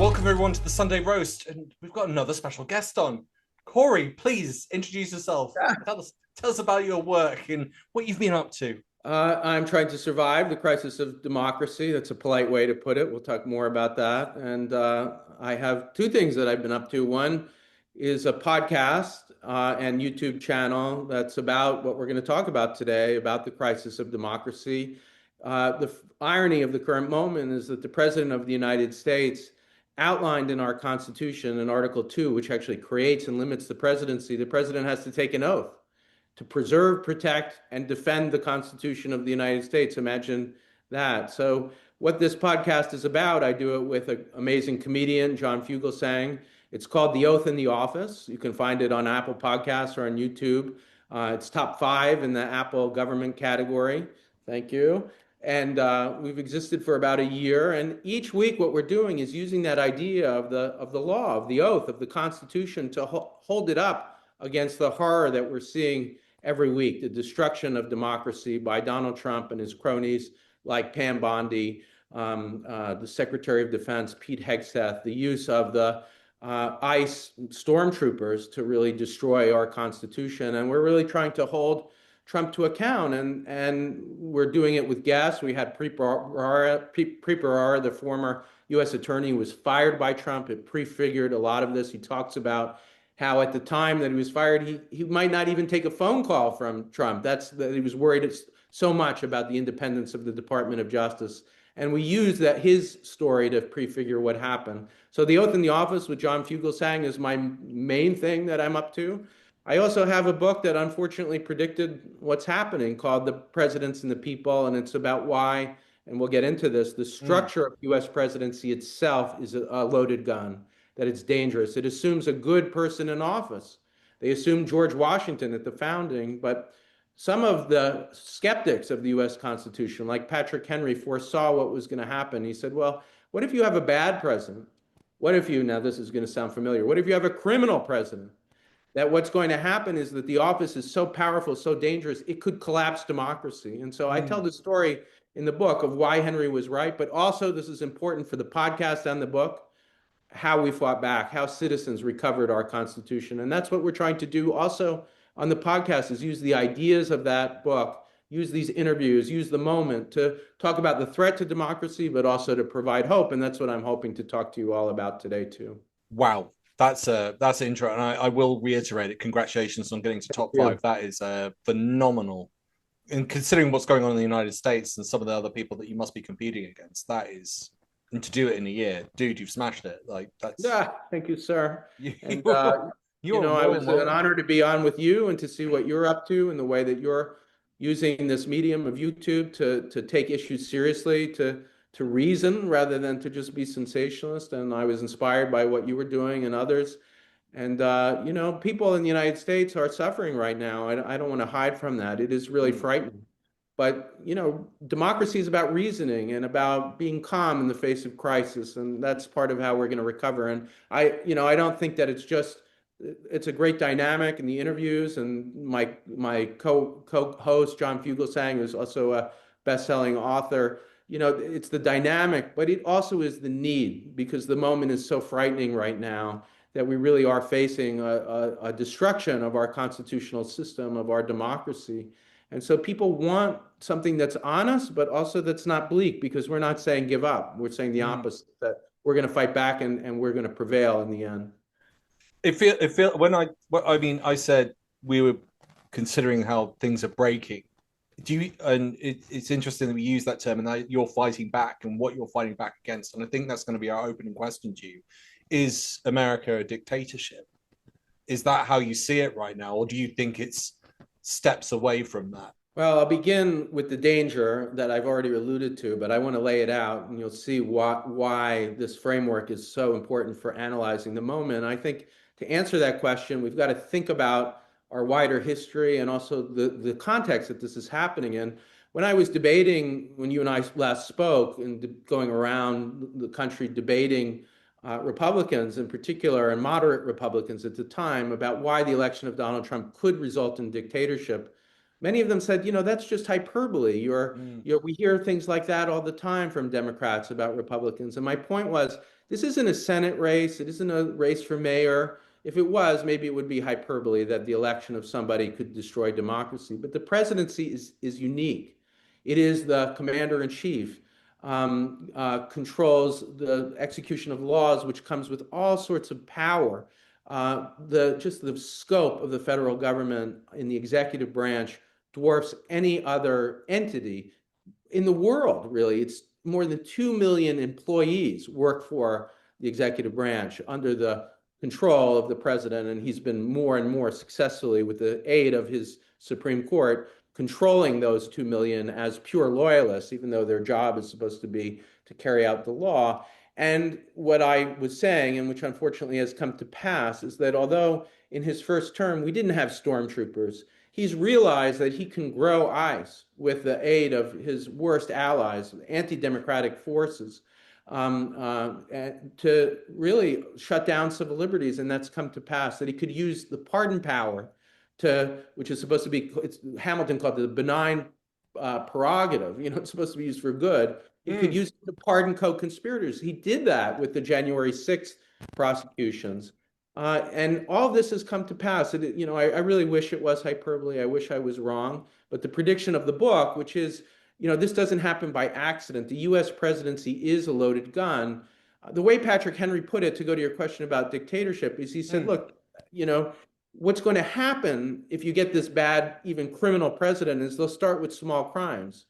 Welcome everyone to the Sunday Roast, and we've got another special guest on. Corey, please introduce yourself. Tell us about your work and what you've been up to. I'm trying to survive the crisis of democracy. That's a polite way to put it. We'll talk more about that. And I have two things that I've been up to. One is a podcast and YouTube channel that's about what we're going to talk about today, about the crisis of democracy. The irony of the current moment is that the President of the United States outlined in our Constitution in Article 2, which actually creates and limits the presidency, the president has to take an oath to preserve, protect, and defend the Constitution of the United States. Imagine that. So what this podcast is about, I do it with an amazing comedian, John Fugelsang. It's called The Oath in the Office. You can find it on Apple Podcasts or on YouTube. It's top 5 in the Apple government category. Thank you. And we've existed for about a year. And each week what we're doing is using that idea of the law, of the oath, of the Constitution to hold it up against the horror that we're seeing every week, the destruction of democracy by Donald Trump and his cronies like Pam Bondi, the Secretary of Defense, Pete Hegseth, the use of the ICE stormtroopers to really destroy our Constitution. And we're really trying to hold Trump to account, and we're doing it with guests. We had Preet Bharara, the former U.S. attorney, was fired by Trump. It prefigured a lot of this. He talks about how at the time that he was fired, he might not even take a phone call from Trump. That he was worried so much about the independence of the Department of Justice. And we use his story to prefigure what happened. So The Oath in the Office with John Fugelsang is my main thing that I'm up to. I also have a book that unfortunately predicted what's happening called The Presidents and the People, and it's about why, and we'll get into this, the structure of U.S. presidency itself is a loaded gun, that it's dangerous. It assumes a good person in office. They assumed George Washington at the founding, but some of the skeptics of the U.S. Constitution, like Patrick Henry, foresaw what was going to happen. He said, well, what if you have a bad president? What if now this is going to sound familiar, what if you have a criminal president? That what's going to happen is that the office is so powerful, so dangerous, it could collapse democracy. And so I tell the story in the book of why Henry was right, but also this is important for the podcast and the book, how we fought back, how citizens recovered our Constitution. And that's what we're trying to do also on the podcast, is use the ideas of that book, use these interviews, use the moment to talk about the threat to democracy, but also to provide hope. And that's what I'm hoping to talk to you all about today too. Wow. That's an intro, and I will reiterate it. Congratulations on getting to top 5. That is phenomenal. And considering what's going on in the United States and some of the other people that you must be competing against, that is, and to do it in a year, dude, you've smashed it. Like that's. Yeah, thank you, sir. And, it was an honor to be on with you and to see what you're up to and the way that you're using this medium of YouTube to take issues seriously, to reason rather than to just be sensationalist. And I was inspired by what you were doing and others. And, people in the United States are suffering right now. I don't want to hide from that. It is really frightening. But, democracy is about reasoning and about being calm in the face of crisis. And that's part of how we're going to recover. And I don't think that it's a great dynamic in the interviews. And my co-host, John Fugelsang, who's also a best-selling author, it's the dynamic, but it also is the need, because the moment is so frightening right now that we really are facing a destruction of our constitutional system, of our democracy. And so people want something that's honest, but also that's not bleak, because we're not saying give up. We're saying the opposite, that we're going to fight back and we're going to prevail in the end. I said we were considering how things are breaking. It's interesting that we use that term, and that you're fighting back and what you're fighting back against. And I think that's going to be our opening question to you. Is America a dictatorship? Is that how you see it right now? Or do you think it's steps away from that? Well, I'll begin with the danger that I've already alluded to, but I want to lay it out, and you'll see why this framework is so important for analyzing the moment. I think to answer that question, we've got to think about our wider history and also the context that this is happening in. When I was debating, when you and I last spoke, and going around the country debating Republicans in particular, and moderate Republicans at the time, about why the election of Donald Trump could result in dictatorship, many of them said, that's just hyperbole. We hear things like that all the time from Democrats about Republicans. And my point was, this isn't a Senate race. It isn't a race for mayor. If it was, maybe it would be hyperbole that the election of somebody could destroy democracy. But the presidency is unique. It is the commander in chief, controls the execution of laws, which comes with all sorts of power. Just the scope of the federal government in the executive branch dwarfs any other entity in the world, really. It's more than 2 million employees work for the executive branch under the control of the president, and he's been more and more successfully, with the aid of his Supreme Court, controlling those 2 million as pure loyalists, even though their job is supposed to be to carry out the law. And what I was saying, and which unfortunately has come to pass, is that although in his first term we didn't have stormtroopers, he's realized that he can grow ice with the aid of his worst allies, anti-democratic forces, to really shut down civil liberties. And that's come to pass, that he could use the pardon power which is supposed to be, Hamilton called it the benign prerogative. It's supposed to be used for good. He could use it to pardon co-conspirators. He did that with the January 6th prosecutions. And all this has come to pass. I really wish it was hyperbole. I wish I was wrong. But the prediction of the book, which is, this doesn't happen by accident. The US presidency is a loaded gun. The way Patrick Henry put it, to go to your question about dictatorship, is he said, look, what's going to happen if you get this bad, even criminal president, is they'll start with small crimes.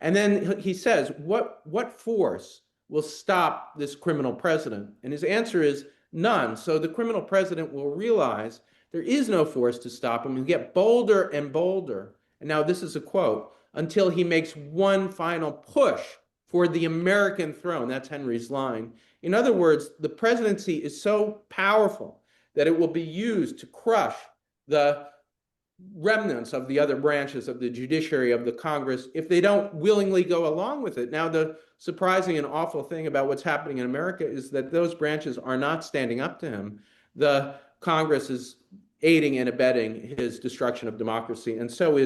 And then he says, what force will stop this criminal president? And his answer is none. So the criminal president will realize there is no force to stop him and get bolder and bolder. And now this is a quote, until he makes one final push for the American throne. That's Henry's line. In other words, the presidency is so powerful that it will be used to crush the remnants of the other branches of the judiciary, of the Congress, if they don't willingly go along with it. Now, the surprising and awful thing about what's happening in America is that those branches are not standing up to him. The Congress is aiding and abetting his destruction of democracy. And so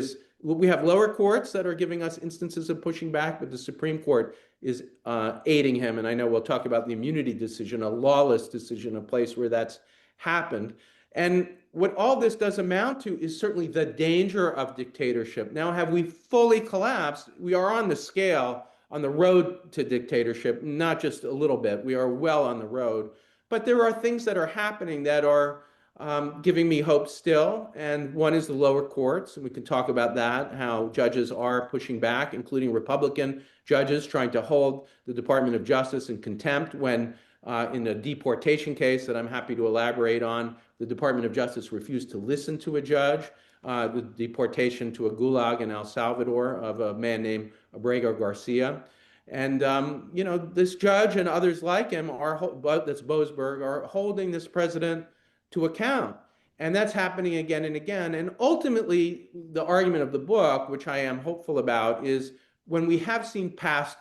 we have lower courts that are giving us instances of pushing back, but the Supreme Court is aiding him. And I know we'll talk about the immunity decision, a lawless decision, a place where that's happened. And what all this does amount to is certainly the danger of dictatorship. Now, have we fully collapsed? We are on the scale, on the road to dictatorship, not just a little bit. We are well on the road. But there are things that are happening that are giving me hope still. And one is the lower courts. And we can talk about that, how judges are pushing back, including Republican judges trying to hold the Department of Justice in contempt when in a deportation case that I'm happy to elaborate on, the Department of Justice refused to listen to a judge, the deportation to a gulag in El Salvador of a man named Abrego Garcia. And, this judge and others like him that's Boasberg, are holding this president to account. And that's happening again and again. And ultimately, the argument of the book, which I am hopeful about, is when we have seen past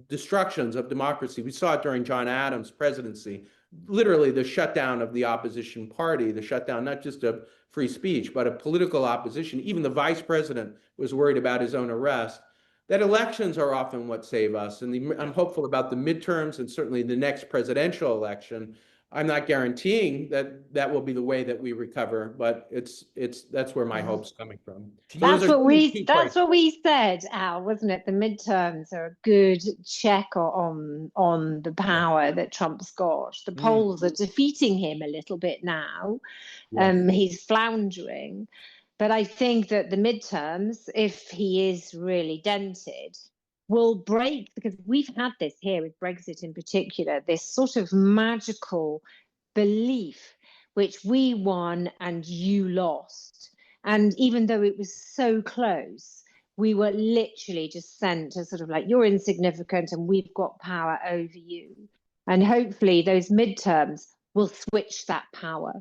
destructions of democracy. We saw it during John Adams' presidency, literally the shutdown of the opposition party, the shutdown not just of free speech, but of political opposition. Even the vice president was worried about his own arrest. That elections are often what save us. And I'm hopeful about the midterms and certainly the next presidential election. I'm not guaranteeing that will be the way that we recover, but that's where my hope's coming from. That's what we said, Al, wasn't it? The midterms are a good check on the power that Trump's got. The polls are defeating him a little bit now. Yes. He's floundering. But I think that the midterms, if he is really dented, will break, because we've had this here with Brexit in particular, this sort of magical belief which we won and you lost. And even though it was so close, we were literally just sent to sort of like, you're insignificant and we've got power over you. And hopefully those midterms will switch that power.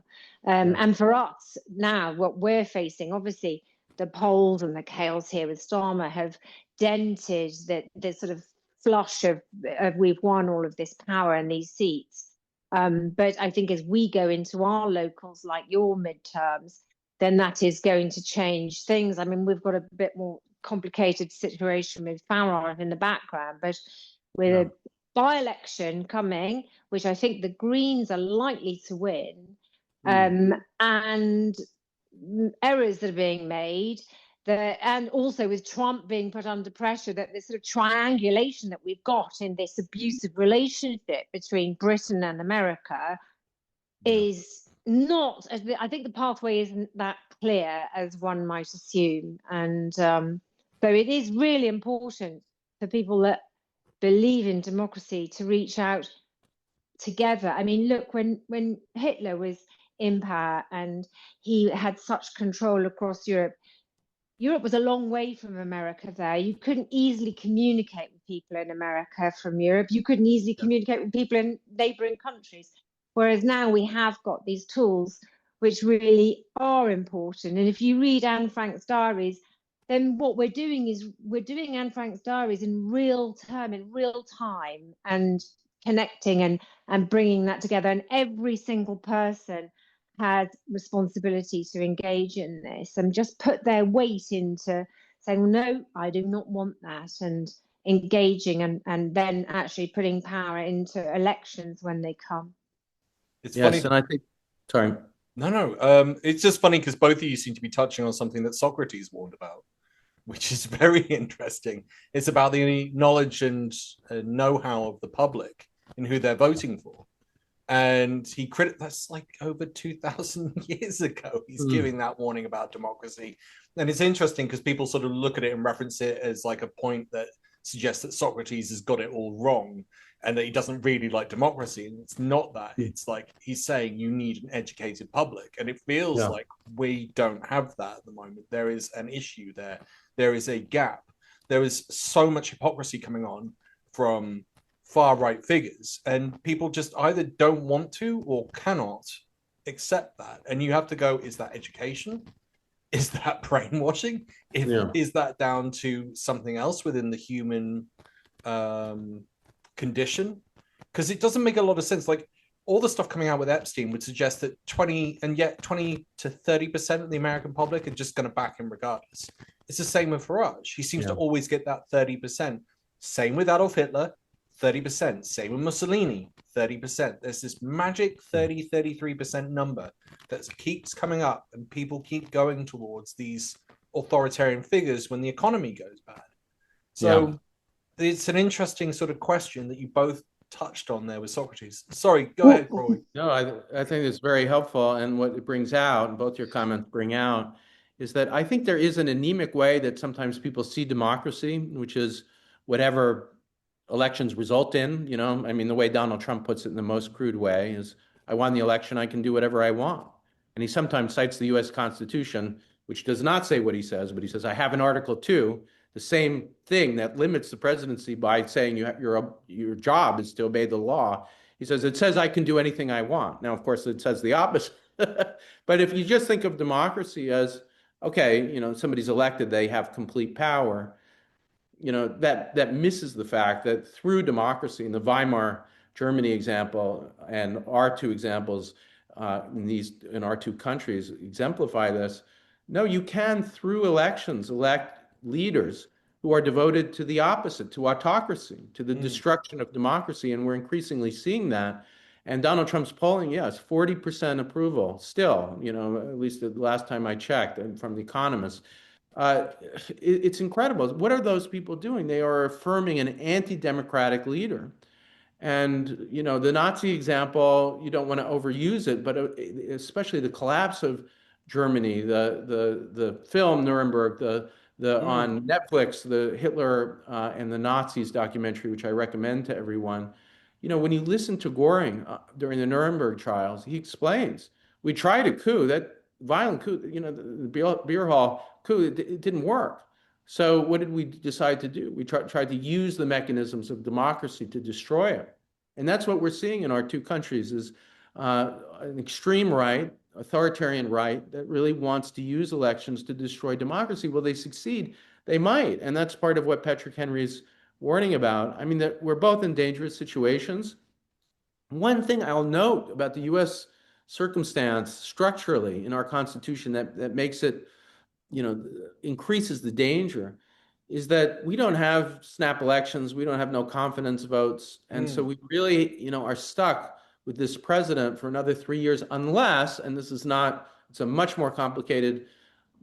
And for us now, what we're facing, obviously, the polls and the chaos here with Starmer have dented the sort of flush of we've won all of this power and these seats. But I think as we go into our locals, like your midterms, then that is going to change things. I mean, we've got a bit more complicated situation with Farage in the background, but with a by-election coming, which I think the Greens are likely to win, and errors that are being made, and also with Trump being put under pressure, that this sort of triangulation that we've got in this abusive relationship between Britain and America is not, I think the pathway isn't that clear as one might assume. And so it is really important for people that believe in democracy to reach out together. I mean, look, when Hitler was in power and he had such control across Europe, Europe was a long way from America there. You couldn't easily communicate with people in America from Europe. You couldn't easily communicate with people in neighboring countries. Whereas now we have got these tools which really are important. And if you read Anne Frank's diaries, then what we're doing is we're doing Anne Frank's diaries in real time, and connecting and bringing that together. And every single person has responsibility to engage in this and just put their weight into saying, well, no, I do not want that, and engaging and then actually putting power into elections when they come. It's funny. And I think, sorry. No. It's just funny because both of you seem to be touching on something that Socrates warned about, which is very interesting. It's about the knowledge and know-how of the public and who they're voting for. And that's like over 2,000 years ago. He's giving that warning about democracy. And it's interesting because people sort of look at it and reference it as like a point that suggests that Socrates has got it all wrong and that he doesn't really like democracy. And it's not that. It's like he's saying you need an educated public. And it feels like we don't have that at the moment. There is an issue there. There is a gap. There is so much hypocrisy coming on from far-right figures, and people just either don't want to or cannot accept that. And you have to go, is that education? Is that brainwashing? Is that down to something else within the human condition? Because it doesn't make a lot of sense. Like, all the stuff coming out with Epstein would suggest that 20 to 30% of the American public are just going to back him regardless. It's the same with Farage. He seems to always get that 30%. Same with Adolf Hitler, 30%. Same with Mussolini, 30%. There's this magic 33% number that keeps coming up, and people keep going towards these authoritarian figures when the economy goes bad. So it's an interesting sort of question that you both touched on there with Socrates. Sorry, go ahead, Roy. No, I think it's very helpful. And what it brings out, and both your comments bring out, is that I think there is an anemic way that sometimes people see democracy, which is whatever elections result in. I mean, the way Donald Trump puts it in the most crude way is, I won the election, I can do whatever I want. And he sometimes cites the US Constitution, which does not say what he says, but he says, I have in Article 2 the same thing that limits the presidency by saying your job is to obey the law. He says, it says I can do anything I want. Now, of course, it says the opposite. But if you just think of democracy as, okay, somebody's elected, they have complete power, that misses the fact that through democracy, in the Weimar Germany example and our two examples in our two countries exemplify this. No, you can, through elections, elect leaders who are devoted to the opposite, to autocracy, to the destruction of democracy. And we're increasingly seeing that. And Donald Trump's polling, yes, 40% approval still, at least the last time I checked, and from The Economist. It's incredible. What are those people doing? They are affirming an anti-democratic leader. And, the Nazi example, you don't want to overuse it, but especially the collapse of Germany, the film Nuremberg, on Netflix, the Hitler and the Nazis documentary, which I recommend to everyone. When you listen to Goring during the Nuremberg trials, he explains, we tried a coup, that violent coup, the beer hall coup, it didn't work. So what did we decide to do? We tried to use the mechanisms of democracy to destroy it. And that's what we're seeing in our two countries, is an extreme right, authoritarian right, that really wants to use elections to destroy democracy. Will they succeed? They might. And that's part of what Patrick Henry's warning about. I mean, that we're both in dangerous situations. One thing I'll note about the U.S. circumstance structurally in our Constitution that makes it, increases the danger, is that we don't have snap elections, we don't have no confidence votes, and so we really, are stuck with this president for another 3 years, unless, and this is not, it's a much more complicated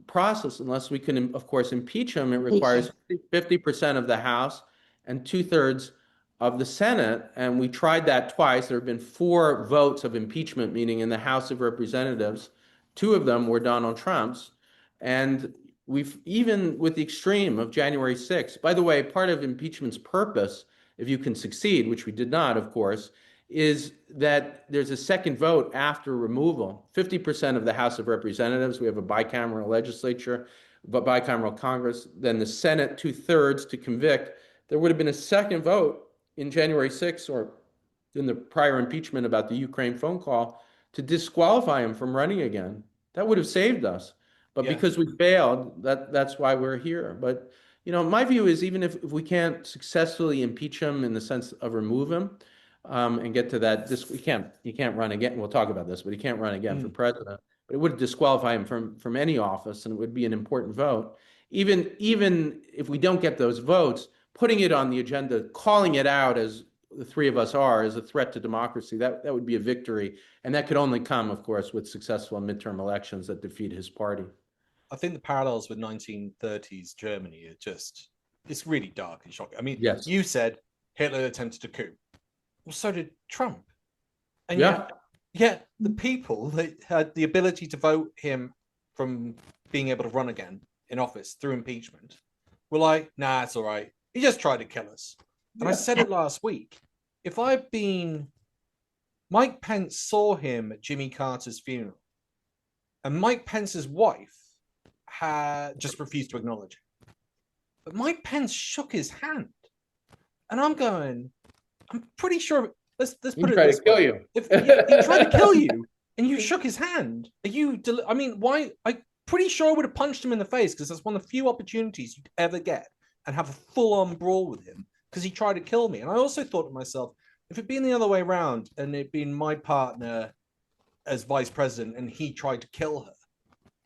process, unless we can, of course, impeach him. It requires 50% of the House and 2/3 of the Senate. And we tried that twice. There have been 4 votes of impeachment, meaning in the House of Representatives. 2 of them were Donald Trump's. And we've, even with the extreme of January 6th, by the way, part of impeachment's purpose, if you can succeed, which we did not, of course, is that there's a second vote after removal. 50% of the House of Representatives, we have a bicameral legislature, but bicameral Congress, then the Senate 2/3 to convict. There would have been a second vote in January 6th or in the prior impeachment about the Ukraine phone call to disqualify him from running again. That would have saved us. But because we failed, that's why we're here. But, my view is, even if we can't successfully impeach him in the sense of remove him, and get to that, he can't run again. We'll talk about this, but he can't run again for president. But it would disqualify him from any office, and it would be an important vote. Even if we don't get those votes, putting it on the agenda, calling it out, as the 3 of us are, as a threat to democracy, that would be a victory. And that could only come, of course, with successful midterm elections that defeat his party. I think the parallels with 1930s Germany are it's really dark and shocking. I mean, yes. You said Hitler attempted a coup. Well, so did Trump. And yet the people that had the ability to vote him from being able to run again in office through impeachment were like, nah, it's all right. He just tried to kill us. And I said it last week. If I'd been... Mike Pence saw him at Jimmy Carter's funeral, and Mike Pence's wife had just refused to acknowledge it. But Mike Pence shook his hand. And I'm pretty sure. Let's put it this way. Kill you. If he tried to kill you and you shook his hand, I mean, why? I'm pretty sure I would have punched him in the face, because that's one of the few opportunities you'd ever get and have a full-on brawl with him, because he tried to kill me. And I also thought to myself, if it'd been the other way around and it'd been my partner as vice president and he tried to kill her,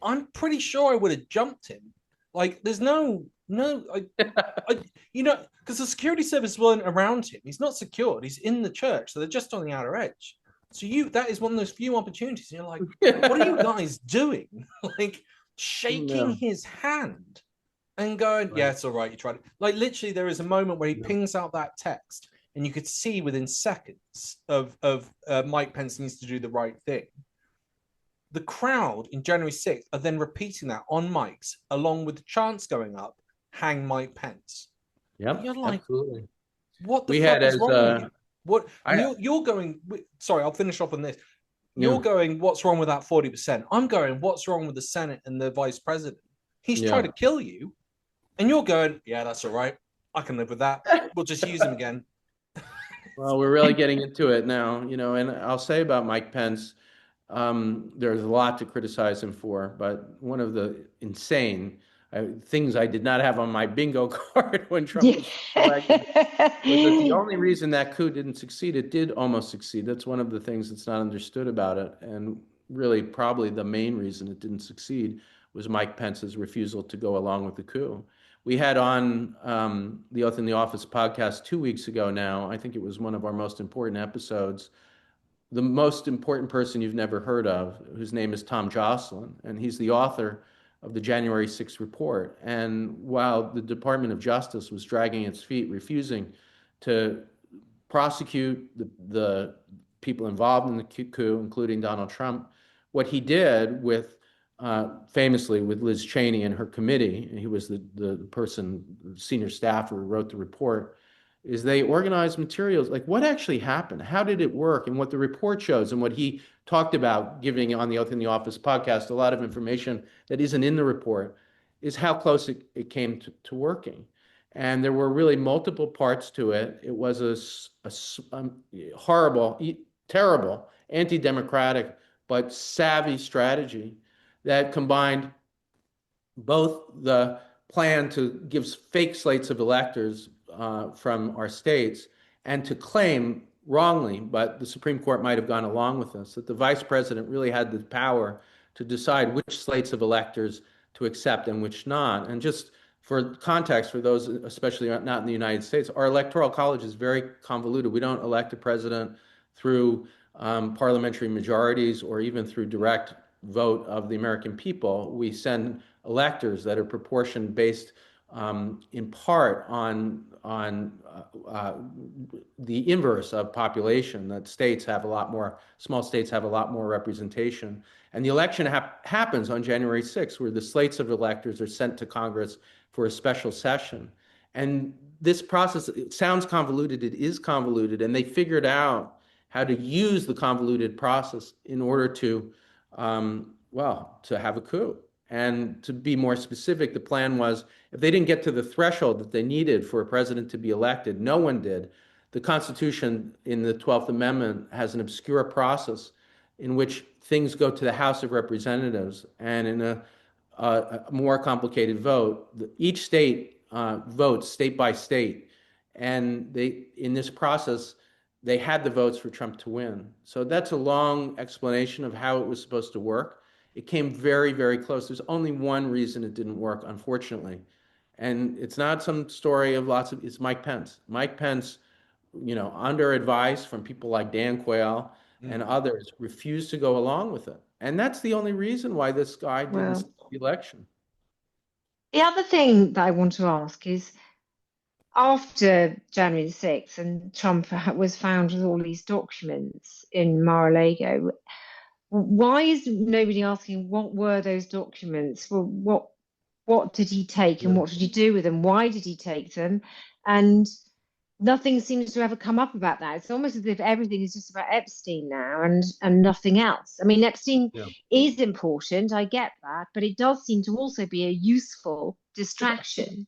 I'm pretty sure I would have jumped him. Like, there's because the security service weren't around him. He's not secured. He's in the church, so they're just on the outer edge. So that is one of those few opportunities. And you're like, what are you guys doing? Like, shaking his hand and going, yeah, it's all right. You tried it. Like, literally, there is a moment where he pings out that text, and you could see within seconds of Mike Pence needs to do the right thing. The crowd in January 6th are then repeating that on mics, along with the chants going up, hang Mike Pence. Yeah, you're like, absolutely. What the fuck is wrong with you? What you're going? Sorry, I'll finish off on this. You're going, what's wrong with that 40%? I'm going, what's wrong with the Senate and the vice president? He's trying to kill you, and you're going, yeah, that's all right. I can live with that. We'll just use him again. Well, we're really getting into it now, and I'll say about Mike Pence, there's a lot to criticize him for, but one of the insane things I did not have on my bingo card when Trump was elected was that the only reason that coup didn't succeed, it did almost succeed. That's one of the things that's not understood about it. And really, probably the main reason it didn't succeed was Mike Pence's refusal to go along with the coup. We had on the Oath in the Office podcast 2 weeks ago now, I think it was one of our most important episodes, the most important person you've never heard of, whose name is Tom Jocelyn, and he's the author of the January 6th report. And while the Department of Justice was dragging its feet, refusing to prosecute the people involved in the coup, including Donald Trump, what he did famously with Liz Cheney and her committee, and he was the person, the senior staffer who wrote the report, is they organized materials, like what actually happened, how did it work, and what the report shows, and what he talked about giving on the Oath in the Office podcast, a lot of information that isn't in the report, is how close it came to working. And there were really multiple parts to it. It was a horrible, terrible, anti-democratic, but savvy strategy that combined both the plan to give fake slates of electors from our states and to claim wrongly, but the Supreme Court might have gone along with this, that the vice president really had the power to decide which slates of electors to accept and which not. And just for context, for those especially not in the United States, our electoral college is very convoluted. We don't elect a president through parliamentary majorities or even through direct vote of the American people. We send electors that are proportioned based in part on the inverse of population, that states have a lot more, small states have a lot more representation. And the election happens on January 6th, where the slates of electors are sent to Congress for a special session. And this process, it sounds convoluted, it is convoluted, and they figured out how to use the convoluted process in order to, to have a coup. And to be more specific, the plan was if they didn't get to the threshold that they needed for a president to be elected, no one did. The Constitution in the 12th Amendment has an obscure process in which things go to the House of Representatives, and in a more complicated vote, each state votes state by state. And in this process, they had the votes for Trump to win. So that's a long explanation of how it was supposed to work. It came very, very close. There's only one reason it didn't work, unfortunately. And it's not some story of it's Mike Pence. Mike Pence, under advice from people like Dan Quayle and others, refused to go along with it. And that's the only reason why this guy didn't stop the election. The other thing that I want to ask is, after January the 6th and Trump was found with all these documents in Mar-a-Lago, why is nobody asking what were those documents? Well, what did he take and what did he do with them? Why did he take them? And nothing seems to ever come up about that. It's almost as if everything is just about Epstein now and nothing else. I mean, Epstein is important, I get that, but it does seem to also be a useful distraction.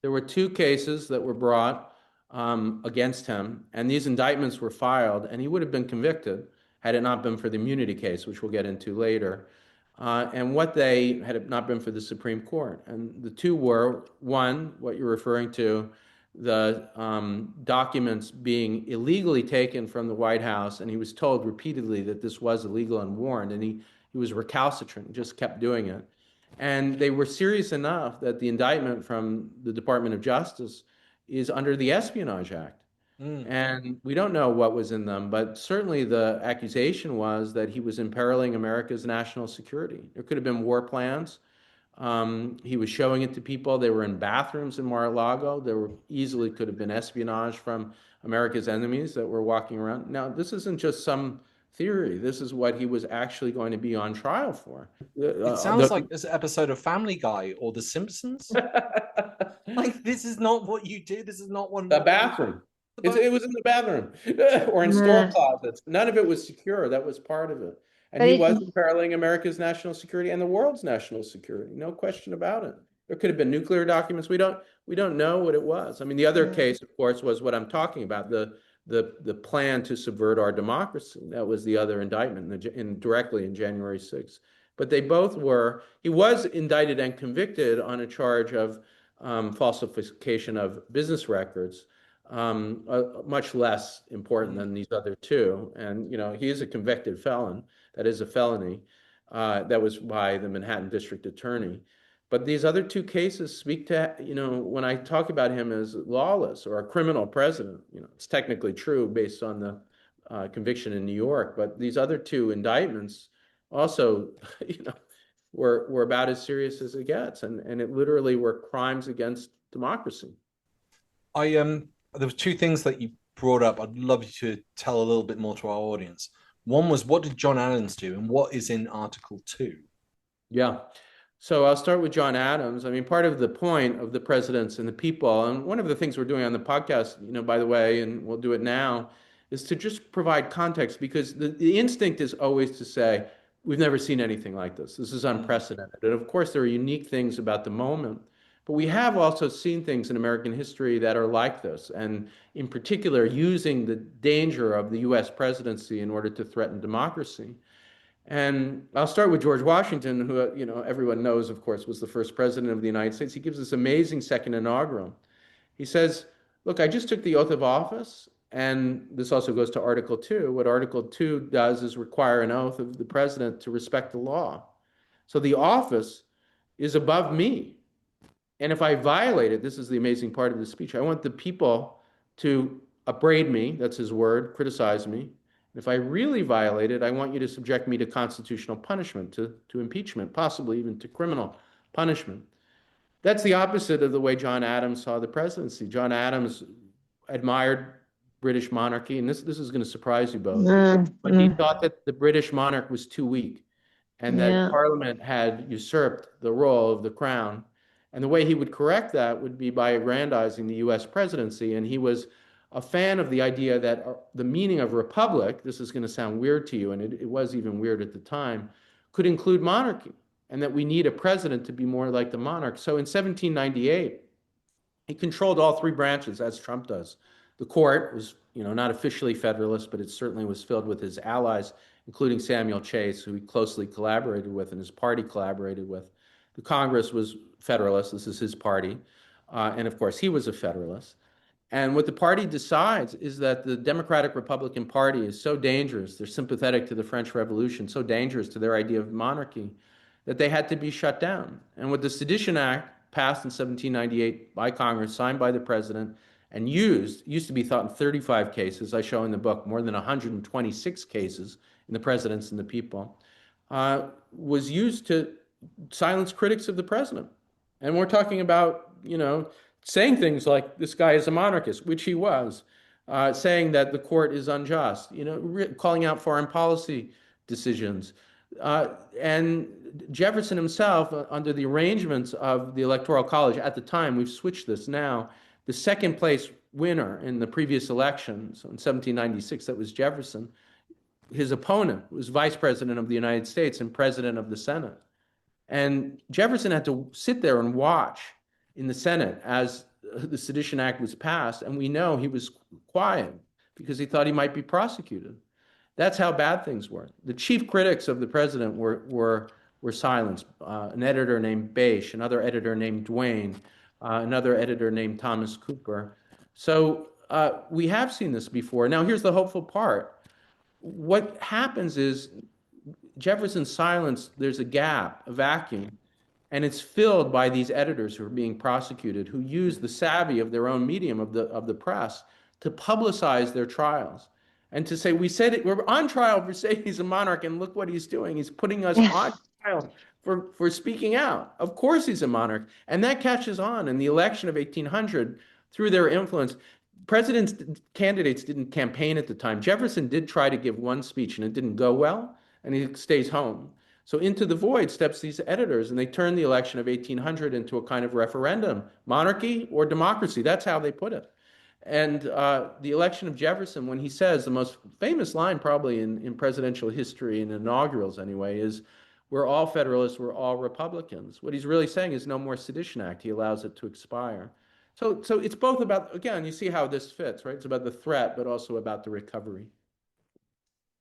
There were two cases that were brought against him, and these indictments were filed, and he would have been convicted had it not been for the immunity case, which we'll get into later, and what they had it not been for the Supreme Court. And the two were, one, what you're referring to, the documents being illegally taken from the White House, and he was told repeatedly that this was illegal and warned, and he was recalcitrant, just kept doing it. And they were serious enough that the indictment from the Department of Justice is under the Espionage Act. And we don't know what was in them, but certainly the accusation was that he was imperiling America's national security. There could have been war plans. He was showing it to people. They were in bathrooms in Mar-a-Lago. There easily could have been espionage from America's enemies that were walking around. Now, this isn't just some theory. This is what he was actually going to be on trial for. It sounds like this episode of Family Guy or The Simpsons. Like, this is not what you do. This is not one. The bathroom. It was in the bathroom or in store closets. None of it was secure. That was part of it. And he was imperiling America's national security and the world's national security. No question about it. There could have been nuclear documents. We don't know what it was. I mean, the other case, of course, was what I'm talking about, the plan to subvert our democracy. That was the other indictment directly in January 6th. But they both were, he was indicted and convicted on a charge of falsification of business records. Much less important than these other two. And, he is a convicted felon. That is a felony. That was by the Manhattan District Attorney. But these other two cases speak to, when I talk about him as lawless or a criminal president, it's technically true based on the conviction in New York. But these other two indictments also, were about as serious as it gets. And it literally were crimes against democracy. There were two things that you brought up. I'd love you to tell a little bit more to our audience. One was, what did John Adams do, and what is in Article 2? Yeah. So I'll start with John Adams. I mean, part of the point of the presidents and the people, and one of the things we're doing on the podcast, by the way, and we'll do it now, is to just provide context, because the instinct is always to say, we've never seen anything like this. This is unprecedented. And of course, there are unique things about the moment. But we have also seen things in American history that are like this, and in particular, using the danger of the U.S. presidency in order to threaten democracy. And I'll start with George Washington, who, everyone knows, of course, was the first president of the United States. He gives this amazing second inaugural. He says, look, I just took the oath of office, And this also goes to Article 2. What Article 2 does is require an oath of the president to respect the law. So the office is above me. And if I violate it, this is the amazing part of the speech, I want the people to upbraid me, that's his word, criticize me. And if I really violate it, I want you to subject me to constitutional punishment, to impeachment, possibly even to criminal punishment. That's the opposite of the way John Adams saw the presidency. John Adams admired British monarchy, and this is going to surprise you both, but he thought that the British monarch was too weak and that Parliament had usurped the role of the crown. And the way he would correct that would be by aggrandizing the US presidency. And he was a fan of the idea that the meaning of republic, this is going to sound weird to you, and it was even weird at the time, could include monarchy, and that we need a president to be more like the monarch. So in 1798, he controlled all three branches, as Trump does. The court was, not officially Federalist, but it certainly was filled with his allies, including Samuel Chase, who he closely collaborated with and his party collaborated with. The Congress was Federalist. This is his party. And of course, he was a Federalist. And what the party decides is that the Democratic Republican Party is so dangerous, they're sympathetic to the French Revolution, so dangerous to their idea of monarchy, that they had to be shut down. And with the Sedition Act, passed in 1798 by Congress, signed by the president, and used to be thought in 35 cases, I show in the book more than 126 cases in the presidents and the people, was used to silence critics of the president. And we're talking about, saying things like this guy is a monarchist, which he was, saying that the court is unjust, calling out foreign policy decisions. And Jefferson himself, under the arrangements of the Electoral College at the time, we've switched this now, the second place winner in the previous election, so in 1796, that was Jefferson. His opponent was vice president of the United States and president of the Senate. And Jefferson had to sit there and watch in the Senate as the Sedition Act was passed, and we know he was quiet because he thought he might be prosecuted. That's how bad things were. The chief critics of the president were silenced. An editor named Bache, another editor named Duane, another editor named Thomas Cooper. So we have seen this before. Now, here's the hopeful part. What happens is Jefferson's silence, there's a gap, a vacuum, and it's filled by these editors who are being prosecuted, who use the savvy of their own medium of the press to publicize their trials and to say, we're on trial for saying he's a monarch, and look what he's doing. He's putting us on trial for speaking out. Of course he's a monarch. And that catches on in the election of 1800 through their influence. Candidates didn't campaign at the time. Jefferson did try to give one speech and it didn't go well, and he stays home. So into the void steps these editors, and they turn the election of 1800 into a kind of referendum, monarchy or democracy. That's how they put it. And the election of Jefferson, when he says, the most famous line probably in presidential history, in inaugurals anyway, is, we're all Federalists, we're all Republicans. What he's really saying is no more Sedition Act. He allows it to expire. So it's both about, again, you see how this fits, right? It's about the threat, but also about the recovery.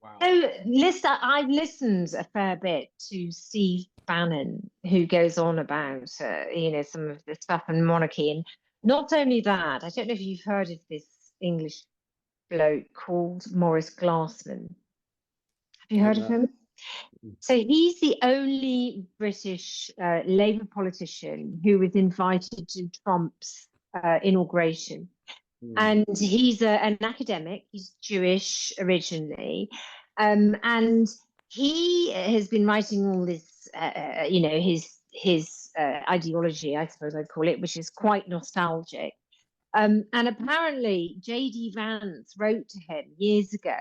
Wow. So I've listened a fair bit to Steve Bannon, who goes on about, some of the stuff in monarchy. And not only that, I don't know if you've heard of this English bloke called Maurice Glassman. Have you heard of him? So he's the only British Labour politician who was invited to Trump's inauguration. And he's an academic. He's Jewish originally. And he has been writing all this, his ideology, I suppose I'd call it, which is quite nostalgic. And apparently J.D. Vance wrote to him years ago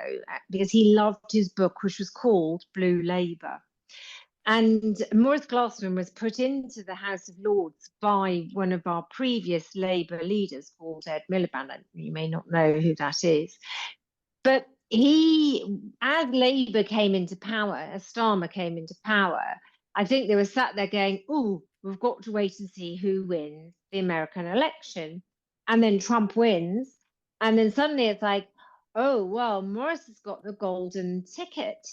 because he loved his book, which was called Blue Labour. And Maurice Glassman was put into the House of Lords by one of our previous Labour leaders called Ed Miliband. You may not know who that is. But as Labour came into power, as Starmer came into power, I think they were sat there going, we've got to wait and see who wins the American election. And then Trump wins. And then suddenly it's like, oh, well, Maurice has got the golden ticket.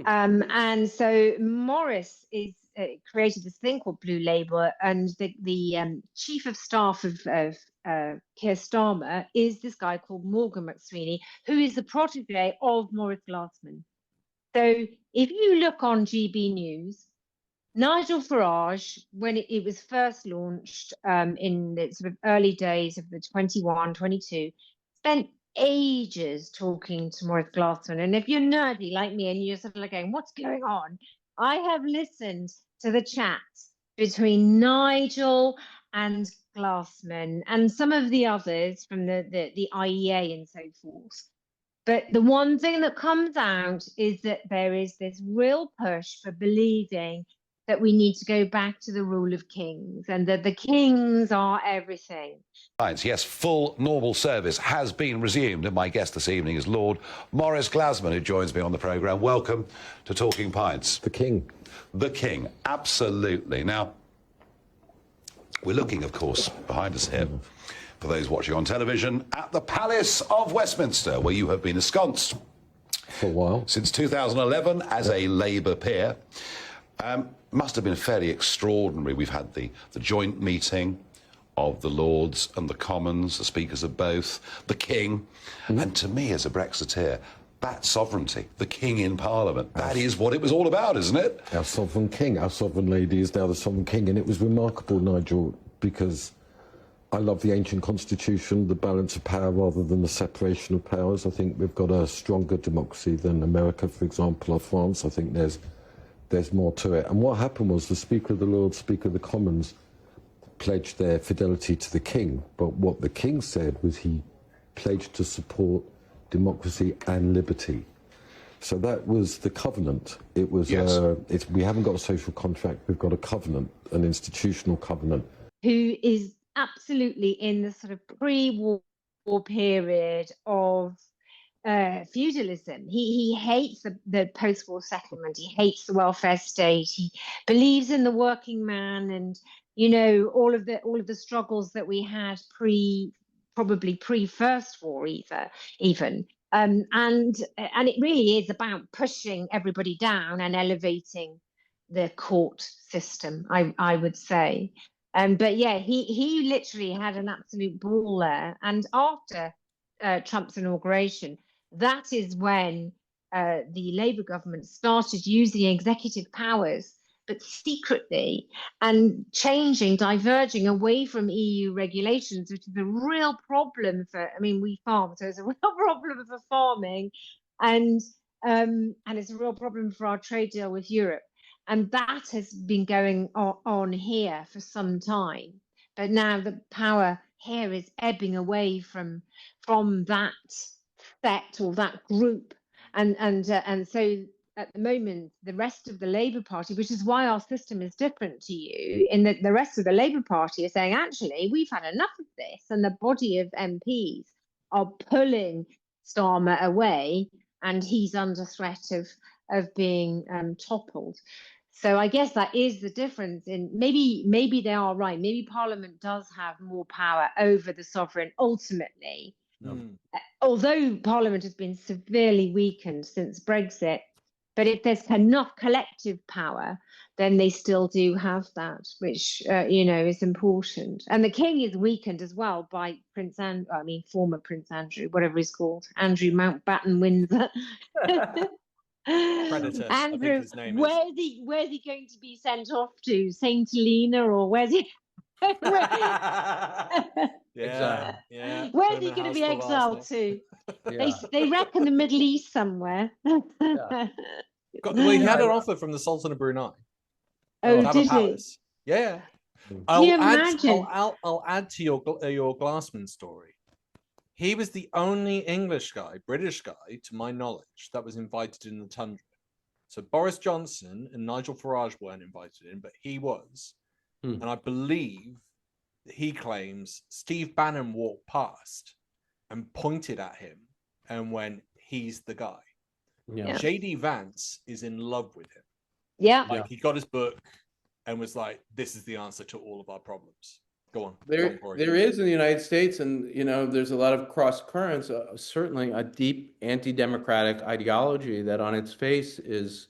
And so Maurice is created this thing called Blue Labour, and the chief of staff of Keir Starmer is this guy called Morgan McSweeney, who is the protege of Maurice Glassman. So if you look on GB News, Nigel Farage, when it was first launched in the sort of early days of the 21, 22, spent ages talking to Maurice Glassman. And if you're nerdy like me and you're sort of like going, what's going on? I have listened to the chat between Nigel and Glassman and some of the others from the IEA and so forth. But the one thing that comes out is that there is this real push for believing that we need to go back to the rule of kings and that the kings are everything. Yes, full normal service has been resumed, and my guest this evening is Lord Maurice Glassman, who joins me on the programme. Welcome to Talking Pints. The King. The King, absolutely. Now, we're looking, of course, behind us here, for those watching on television, at the Palace of Westminster, where you have been ensconced for a while. Since 2011 as a Labour peer. Must have been fairly extraordinary. We've had the joint meeting of the Lords and the Commons, the speakers of both, the King, and to me as a Brexiteer, that sovereignty, the King in Parliament, that is what it was all about, isn't it? Our sovereign king, our sovereign lady is now the sovereign king, and it was remarkable, Nigel, because I love the ancient constitution, the balance of power rather than the separation of powers. I think we've got a stronger democracy than America, for example, or France. I think there's more to it. And what happened was the Speaker of the Lords, Speaker of the Commons pledged their fidelity to the King. But what the King said was he pledged to support democracy and liberty. So that was the covenant. It was, yes. We haven't got a social contract, we've got a covenant, an institutional covenant. Who is absolutely in the sort of pre-war period of feudalism. He hates the post-war settlement. He hates the welfare state. He believes in the working man, and all of the struggles that we had probably pre-first war even. And it really is about pushing everybody down and elevating the court system, I would say. But yeah, he literally had an absolute ball there. And after Trump's inauguration, that is when the Labour government started using executive powers, but secretly, and diverging away from EU regulations, which is a real problem we farm, so it's a real problem for farming, and it's a real problem for our trade deal with Europe. And that has been going on here for some time. But now the power here is ebbing away from that sect or that group. And so at the moment, the rest of the Labour Party, which is why our system is different to you, in that the rest of the Labour Party are saying, actually, we've had enough of this. And the body of MPs are pulling Starmer away, and he's under threat of being toppled. So I guess that is the difference in maybe they are right. Maybe Parliament does have more power over the sovereign ultimately. Although Parliament has been severely weakened since Brexit, but if there's enough collective power, then they still do have that, which is important. And the King is weakened as well by former Prince Andrew, whatever he's called, Andrew Mountbatten Windsor. Predator, Andrew, I think his name is. Where's he going to be sent off to? Saint Helena, or where's he? Yeah. Where's he going to be exiled to? They reckon the Middle East somewhere. Well, he had an offer from the Sultan of Brunei. Oh, did he? Yeah. Can you imagine? I'll add to your Glassman story. He was the only British guy, to my knowledge, that was invited in the tundra. So Boris Johnson and Nigel Farage weren't invited in, but he was. And I believe he claims Steve Bannon walked past and pointed at him and went, he's the guy. Yeah. JD Vance is in love with him. Yeah. He got his book and was like, this is the answer to all of our problems. Go on. There is in the United States, and there's a lot of cross currents. Certainly, a deep anti-democratic ideology that, on its face, is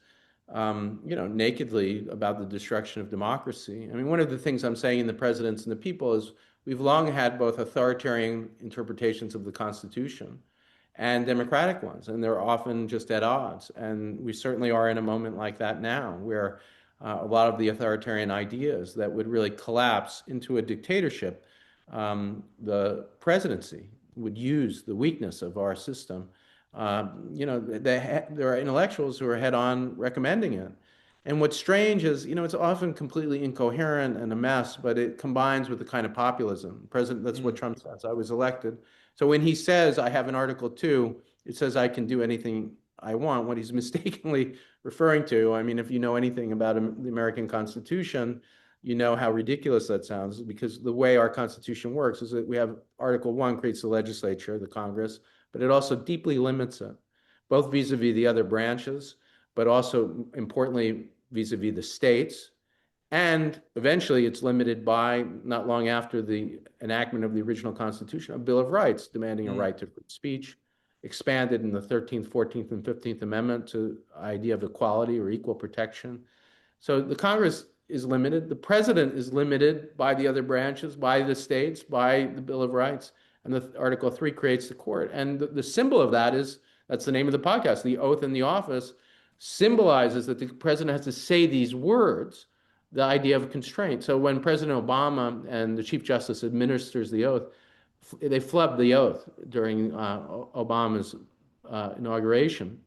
nakedly about the destruction of democracy. I mean, one of the things I'm saying in The Presidents and the People is we've long had both authoritarian interpretations of the Constitution and democratic ones, and they're often just at odds. And we certainly are in a moment like that now, where a lot of the authoritarian ideas that would really collapse into a dictatorship, the presidency would use the weakness of our system. There are intellectuals who are head-on recommending it. And what's strange is, it's often completely incoherent and a mess, but it combines with the kind of populism. That's what Trump says. I was elected. So when he says, I have an Article 2, it says I can do anything I want. What he's mistakenly referring to, I mean, if you know anything about the American Constitution, you know how ridiculous that sounds, because the way our Constitution works is that we have Article 1 creates the legislature, the Congress, but it also deeply limits it, both vis-a-vis the other branches, but also importantly, vis-a-vis the states. And eventually it's limited by, not long after the enactment of the original Constitution, a Bill of Rights demanding a right to free speech, expanded in the 13th, 14th, and 15th Amendment to the idea of equality or equal protection. So the Congress is limited. The president is limited by the other branches, by the states, by the Bill of Rights. And the Article 3 creates the court. And the symbol of that is, that's the name of the podcast, the oath in the office symbolizes that the president has to say these words, the idea of constraint. So when President Obama and the Chief Justice administers the oath, they flubbed the oath during Obama's inauguration.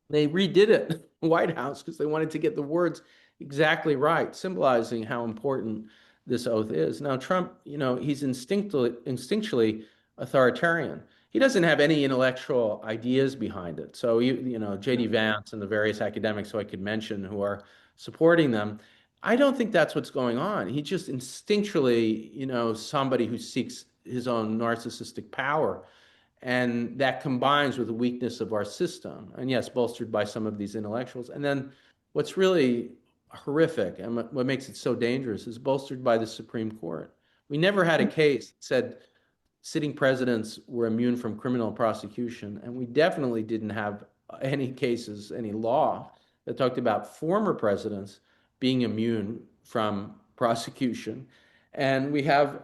They redid it in the White House because they wanted to get the words exactly right, symbolizing how important this oath is. Now, Trump, he's instinctually authoritarian. He doesn't have any intellectual ideas behind it. So, J.D. Vance and the various academics who I could mention who are supporting them, I don't think that's what's going on. He just instinctually, somebody who seeks his own narcissistic power. And that combines with the weakness of our system. And yes, bolstered by some of these intellectuals. And then what's really horrific and what makes it so dangerous is bolstered by the Supreme Court. We never had a case that said sitting presidents were immune from criminal prosecution. And we definitely didn't have any cases, any law that talked about former presidents being immune from prosecution. And we have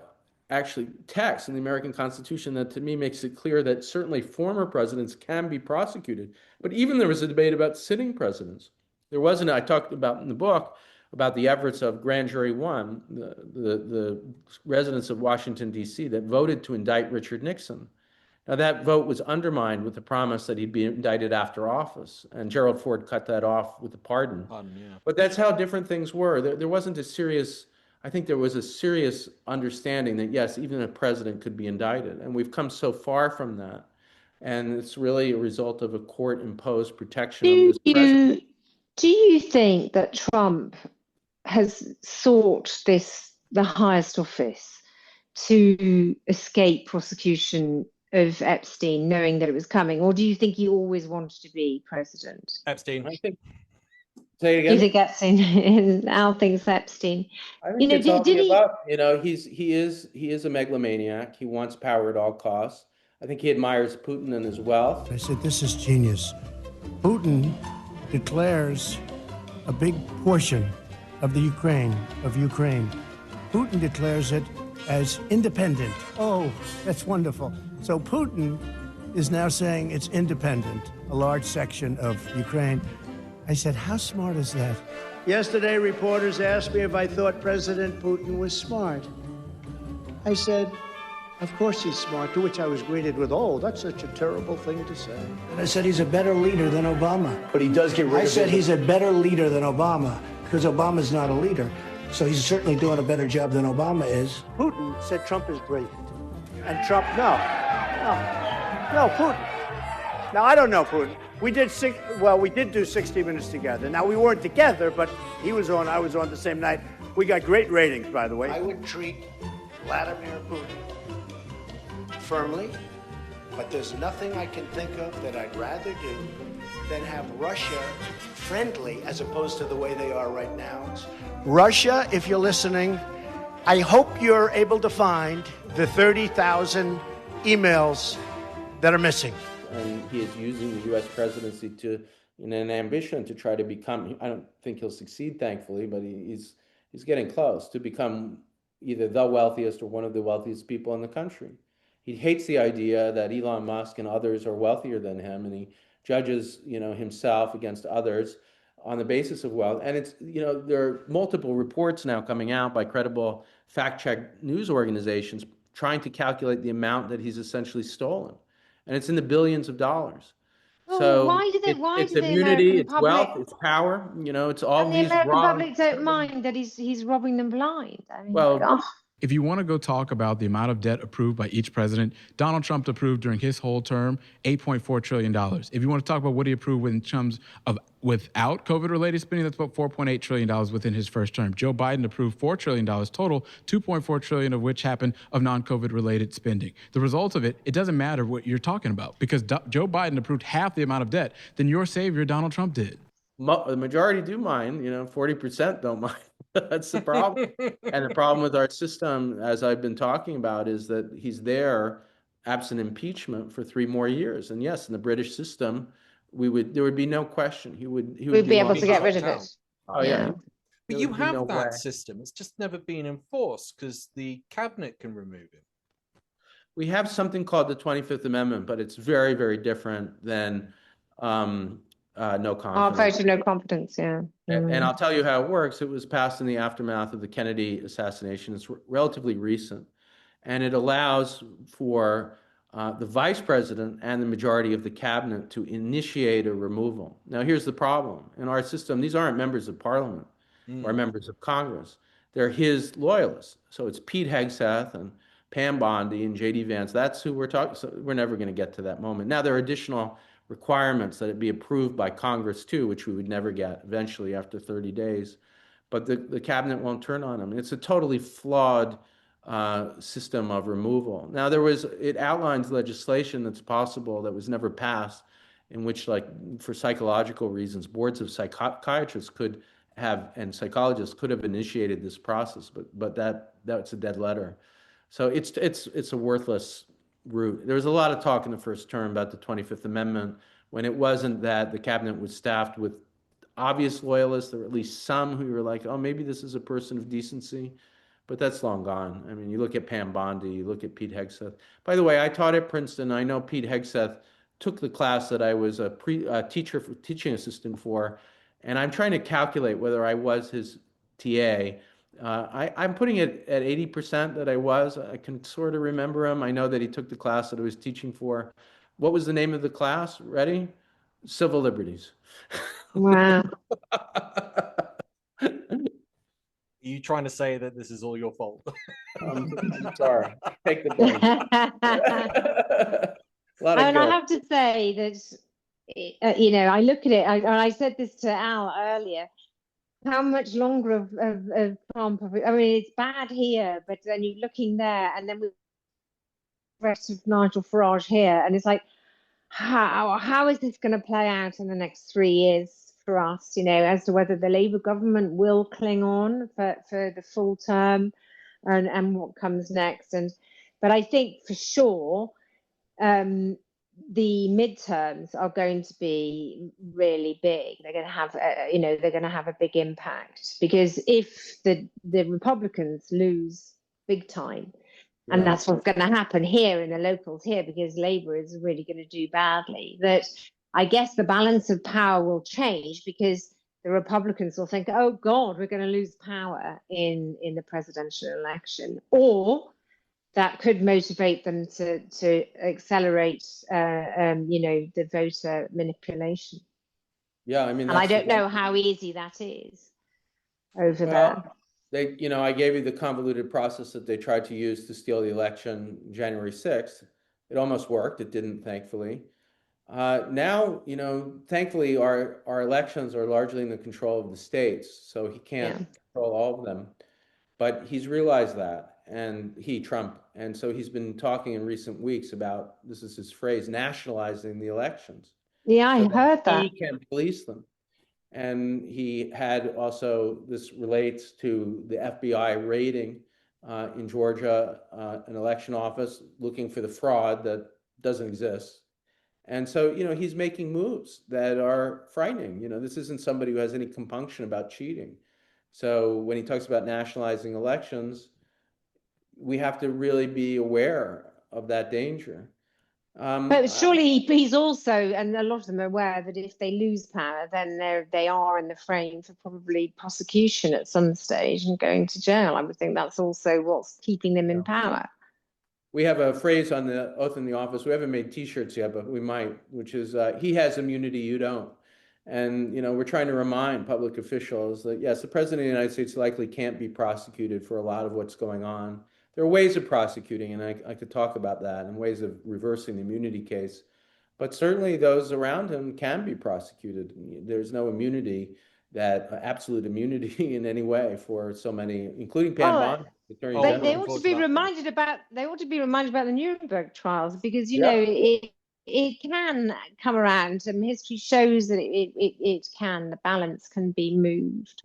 actually text in the American Constitution that to me makes it clear that certainly former presidents can be prosecuted. But even there was a debate about sitting presidents. There wasn't, I talked about in the book, about the efforts of Grand Jury 1, the residents of Washington, D.C., that voted to indict Richard Nixon. Now, that vote was undermined with the promise that he'd be indicted after office, and Gerald Ford cut that off with a pardon. But that's how different things were. There wasn't a serious, I think there was a serious understanding that, yes, even a president could be indicted, and we've come so far from that. And it's really a result of a court-imposed protection of this president. Do you think that Trump has sought the highest office to escape prosecution of Epstein, knowing that it was coming, or do you think he always wanted to be president? Epstein. I think. Say it again. You think Epstein? Al thinks Epstein. I think it's all the above. He is a megalomaniac. He wants power at all costs. I think he admires Putin and his wealth. I said, this is genius. Putin declares a big portion of the Ukraine. Putin declares it as independent. Oh, that's wonderful. So Putin is now saying it's independent, a large section of Ukraine. I said, how smart is that? Yesterday, reporters asked me if I thought President Putin was smart. I said, of course he's smart, to which I was greeted with, oh, that's such a terrible thing to say. And I said, he's a better leader than Obama. But he does get rid of it. I said he's a better leader than Obama, because Obama's not a leader. So he's certainly doing a better job than Obama is. Putin said Trump is brilliant. And Trump, no, Putin. Now, I don't know Putin. We did do 60 Minutes together. Now, we weren't together, but he was on, I was on the same night. We got great ratings, by the way. I would treat Vladimir Putin firmly, but there's nothing I can think of that I'd rather do than have Russia friendly as opposed to the way they are right now. Russia, if you're listening, I hope you're able to find the 30,000 emails that are missing. And he is using the U.S. presidency in an ambition to try to become, I don't think he'll succeed, thankfully, but he's getting close to become either the wealthiest or one of the wealthiest people in the country. He hates the idea that Elon Musk and others are wealthier than him, and he judges, himself against others on the basis of wealth. And it's, there are multiple reports now coming out by credible fact-check news organizations trying to calculate the amount that he's essentially stolen. And it's in the billions of dollars. Well, So why do it's the immunity, American it's public wealth, it's power, it's all and the these American wrong. public don't mind that he's robbing them blind? I mean, Well, gosh. If you want to go talk about the amount of debt approved by each president, Donald Trump approved during his whole term $8.4 trillion. If you want to talk about what he approved in terms of without COVID-related spending, that's about $4.8 trillion within his first term. Joe Biden approved $4 trillion total, $2.4 trillion of which happened of non-COVID related spending. The result of it, it doesn't matter what you're talking about, because Joe Biden approved half the amount of debt than your savior, Donald Trump, did. The majority do mind, 40% don't mind. That's the problem. And the problem with our system, as I've been talking about, is that he's there absent impeachment for 3 more years. And yes, in the British system, there would be no question. We'd be able to get rid of it. Oh yeah. But you have that system. It's just never been enforced because the cabinet can remove him. We have something called the 25th Amendment, but it's very, very different than no confidence. Our vote of no confidence, yeah. And I'll tell you how it works. It was passed in the aftermath of the Kennedy assassination. It's relatively recent. And it allows for the vice president and the majority of the cabinet to initiate a removal. Now, here's the problem. In our system, these aren't members of parliament or members of Congress. They're his loyalists. So it's Pete Hegseth and Pam Bondi and J.D. Vance. That's who we're talking. So we're never going to get to that moment. Now, there are additional requirements that it be approved by Congress too, which we would never get eventually after 30 days. But the cabinet won't turn on them. It's a totally flawed system of removal. Now, it outlines legislation that's possible that was never passed, in which, like, for psychological reasons, boards of psychiatrists could have, and psychologists could have initiated this process, but that's a dead letter. So it's a worthless route. There was a lot of talk in the first term about the 25th Amendment, when it wasn't that the cabinet was staffed with obvious loyalists. There were at least some who were like, oh, maybe this is a person of decency, but that's long gone. I mean, you look at Pam Bondi, you look at Pete Hegseth. By the way, I taught at Princeton. I know Pete Hegseth took the class that I was a teaching assistant for, and I'm trying to calculate whether I was his TA. I'm putting it at 80% that I was. I can sort of remember him. I know that he took the class that I was teaching for. What was the name of the class? Ready? Civil Liberties. Wow. Are you trying to say that this is all your fault? I'm sorry. Take the blame. And I have to say that, I look at it, and I said this to Al earlier, how much longer of Trump? I mean, it's bad here, but then you're looking there, and then we rest of Nigel Farage here, and it's like, how is this going to play out in the next 3 years for us? As to whether the Labour government will cling on for the full term, and what comes next. But I think for sure, the midterms are going to be really big. They're going to have, they're going to have a big impact, because if the Republicans lose big time, and that's what's going to happen here in the locals here, because Labour is really going to do badly, that I guess the balance of power will change, because the Republicans will think, oh God, we're going to lose power in the presidential election, or that could motivate them to accelerate, the voter manipulation. Yeah, I mean, and I don't know how easy that is over there. I gave you the convoluted process that they tried to use to steal the election January 6th. It almost worked. It didn't, thankfully. Now, thankfully, our elections are largely in the control of the states, so he can't control all of them. But he's realized that, and Trump, and so he's been talking in recent weeks about, this is his phrase, nationalizing the elections. Yeah, I heard that. He can police them. And he had also, this relates to the FBI raiding in Georgia, an election office, looking for the fraud that doesn't exist. And so, he's making moves that are frightening. This isn't somebody who has any compunction about cheating. So when he talks about nationalizing elections, we have to really be aware of that danger. But surely he's also, and a lot of them are aware that if they lose power, then they are in the frame for probably prosecution at some stage and going to jail. I would think that's also what's keeping them in power. We have a phrase on the oath in the office. We haven't made T-shirts yet, but we might, which is he has immunity, you don't. And, we're trying to remind public officials that, yes, the president of the United States likely can't be prosecuted for a lot of what's going on. There are ways of prosecuting, and I could talk about that, and ways of reversing the immunity case. But certainly those around him can be prosecuted. There's no immunity, absolute immunity in any way for so many, including Pam Bondi, Attorney General. They ought to be reminded about the Nuremberg trials, because it can come around, and history shows that it can. The balance can be moved.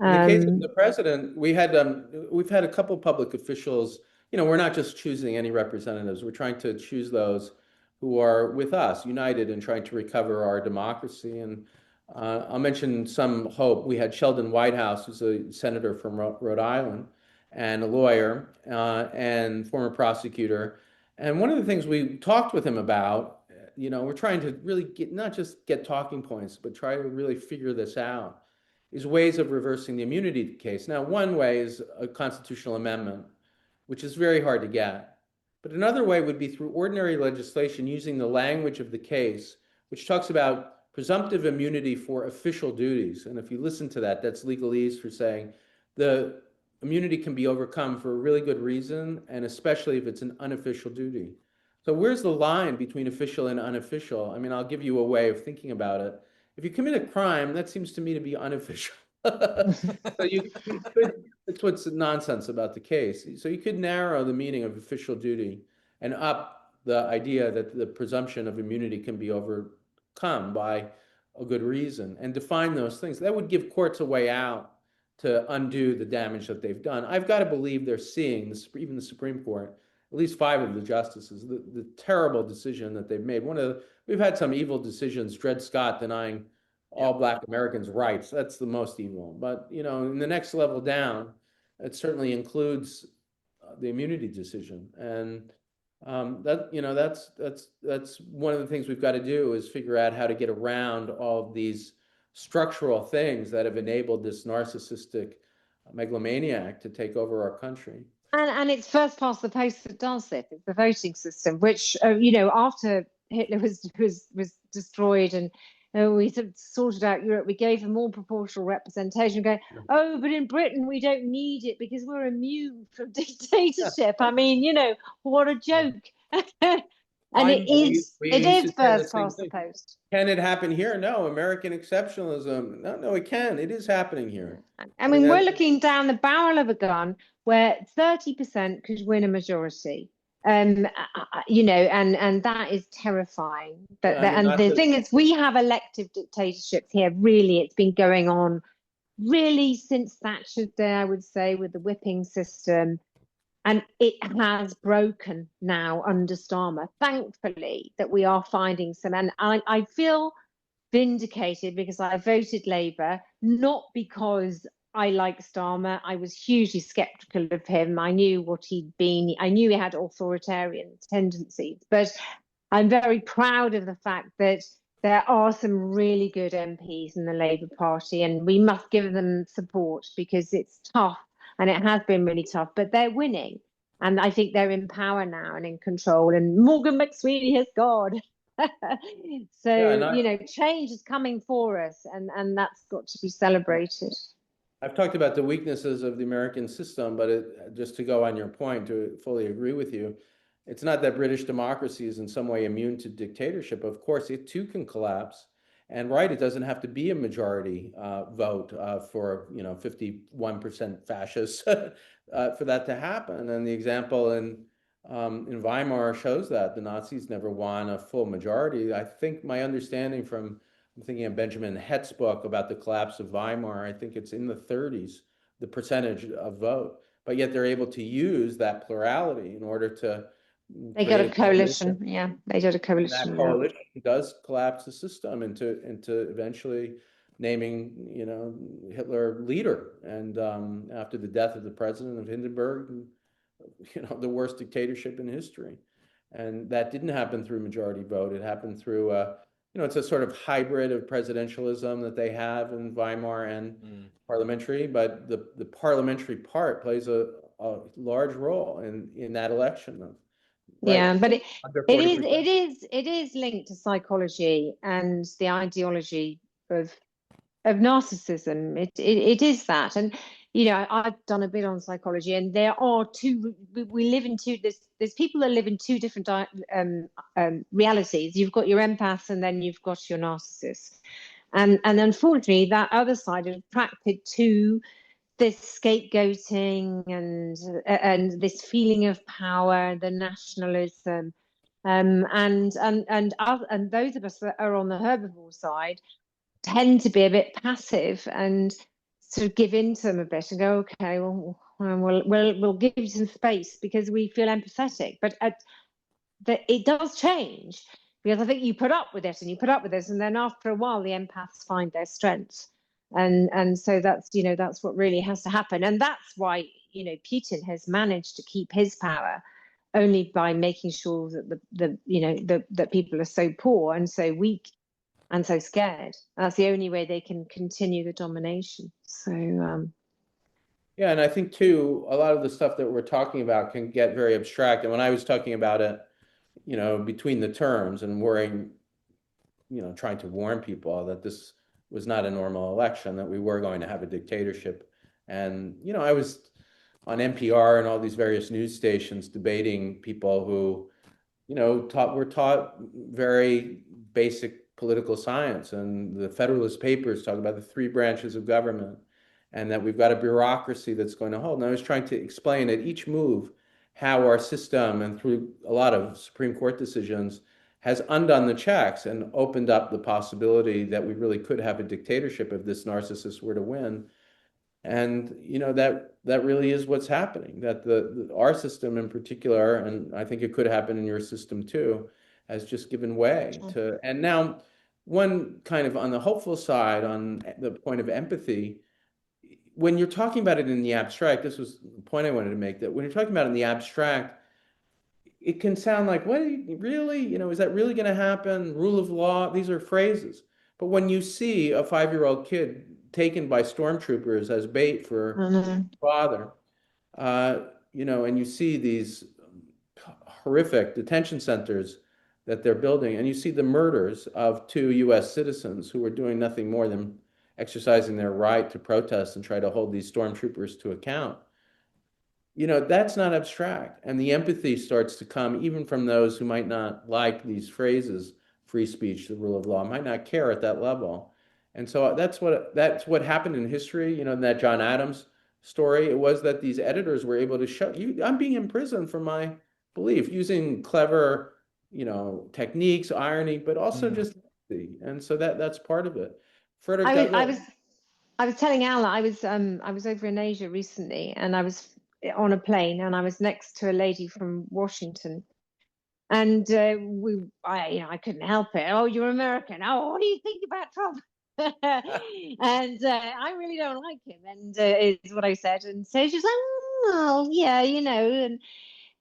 In the case of the president, we've had a couple public officials. We're not just choosing any representatives. We're trying to choose those who are with us, united in trying to recover our democracy. And I'll mention some hope. We had Sheldon Whitehouse, who's a senator from Rhode Island, and a lawyer and former prosecutor. And one of the things we talked with him about, we're trying to really not just get talking points, but try to really figure this out, is ways of reversing the immunity case. Now, one way is a constitutional amendment, which is very hard to get. But another way would be through ordinary legislation using the language of the case, which talks about presumptive immunity for official duties. And if you listen to that, that's legalese for saying the immunity can be overcome for a really good reason, and especially if it's an unofficial duty. So where's the line between official and unofficial? I mean, I'll give you a way of thinking about it. If you commit a crime, that seems to me to be unofficial. So you could, that's what's nonsense about the case. So you could narrow the meaning of official duty and up the idea that the presumption of immunity can be overcome by a good reason, and define those things. That would give courts a way out to undo the damage that they've done. I've got to believe they're seeing, even the Supreme Court, at least 5 of the justices, the terrible decision that they've made. We've had some evil decisions, Dred Scott denying all Black Americans rights. That's the most evil. But, in the next level down, it certainly includes the immunity decision. And that's one of the things we've got to do, is figure out how to get around all of these structural things that have enabled this narcissistic megalomaniac to take over our country. And it's first past the post that does it. It's the voting system, which after Hitler was destroyed and we sort of sorted out Europe, we gave them more proportional representation. Going, but in Britain we don't need it because we're immune from dictatorship. I mean, what a joke. And it is first past the post. Can it happen here? No. American exceptionalism. No, it can. It is happening here. I mean, we're looking down the barrel of a gun where 30% could win a majority. And that is terrifying. The thing is, we have elective dictatorships here. Really, it's been going on really since Thatcher's day, I would say, with the whipping system. And it has broken now under Starmer. Thankfully, that we are finding some, and I feel vindicated because I voted Labour, not because I like Starmer. I was hugely skeptical of him. I knew what he'd been. I knew he had authoritarian tendencies. But I'm very proud of the fact that there are some really good MPs in the Labour Party, and we must give them support because it's tough. And it has been really tough, but they're winning. And I think they're in power now and in control. And Morgan McSweeney has gone. So, change is coming for us, and that's got to be celebrated. I've talked about the weaknesses of the American system, but just to go on your point, to fully agree with you, it's not that British democracy is in some way immune to dictatorship. Of course, it too can collapse. And it doesn't have to be a majority vote for 51% fascists for that to happen. And the example in Weimar shows that the Nazis never won a full majority. I think my understanding I'm thinking of Benjamin Hett's book about the collapse of Weimar, I think it's in the 30s, the percentage of vote. But yet they're able to use that plurality in order to. They got a coalition. Yeah, they did a coalition. That coalition does collapse the system into eventually naming, Hitler leader. And after the death of the president of Hindenburg, the worst dictatorship in history. And that didn't happen through majority vote. It happened through, it's a sort of hybrid of presidentialism that they have in Weimar and parliamentary, but the parliamentary part plays a large role in that election. Right? Yeah, but it is linked to psychology and the ideology of narcissism. It is that. And I've done a bit on psychology, and there are we live in there's people that live in two different realities. You've got your empaths, and then you've got your narcissists, and unfortunately that other side is attracted to this scapegoating and this feeling of power, the nationalism, and those of us that are on the herbivore side tend to be a bit passive and sort of give in to them a bit and go, okay, well, we'll give you some space because we feel empathetic. But it does change, because I think you put up with it and you put up with this, and then after a while the empaths find their strength, and so that's that's what really has to happen. And that's why Putin has managed to keep his power only by making sure that that people are so poor and so weak and so scared. That's the only way they can continue the domination. So yeah, and I think too, a lot of the stuff that we're talking about can get very abstract. And when I was talking about it, between the terms and worrying, trying to warn people that this was not a normal election, that we were going to have a dictatorship. And I was on NPR and all these various news stations debating people who were taught very basic political science, and the Federalist Papers talk about the three branches of government, and that we've got a bureaucracy that's going to hold. And I was trying to explain at each move how our system, and through a lot of Supreme Court decisions, has undone the checks and opened up the possibility that we really could have a dictatorship if this narcissist were to win. And that really is what's happening, that our system in particular, and I think it could happen in your system too, has just given way to. And now, one kind of on the hopeful side, on the point of empathy, when you're talking about it in the abstract, this was the point I wanted to make, that when you're talking about it in the abstract, it can sound like, what, really? Is that really going to happen? Rule of law, these are phrases. But when you see a 5-year-old kid taken by stormtroopers as bait for father, and you see these horrific detention centers that they're building, and you see the murders of 2 U.S. citizens who were doing nothing more than exercising their right to protest and try to hold these stormtroopers to account. That's not abstract. And the empathy starts to come even from those who might not like these phrases, free speech, the rule of law, might not care at that level. And so that's what happened in history, in that John Adams story. It was that these editors were able to show you, I'm being imprisoned for my belief, using clever, techniques, irony, but also just empathy. And so that's part of it. I was telling Al, I was over in Asia recently, and I was on a plane, and I was next to a lady from Washington, and I couldn't help it. Oh, you're American. Oh, what do you think about Trump? And I really don't like him, and is what I said. And so she's like, well, yeah, and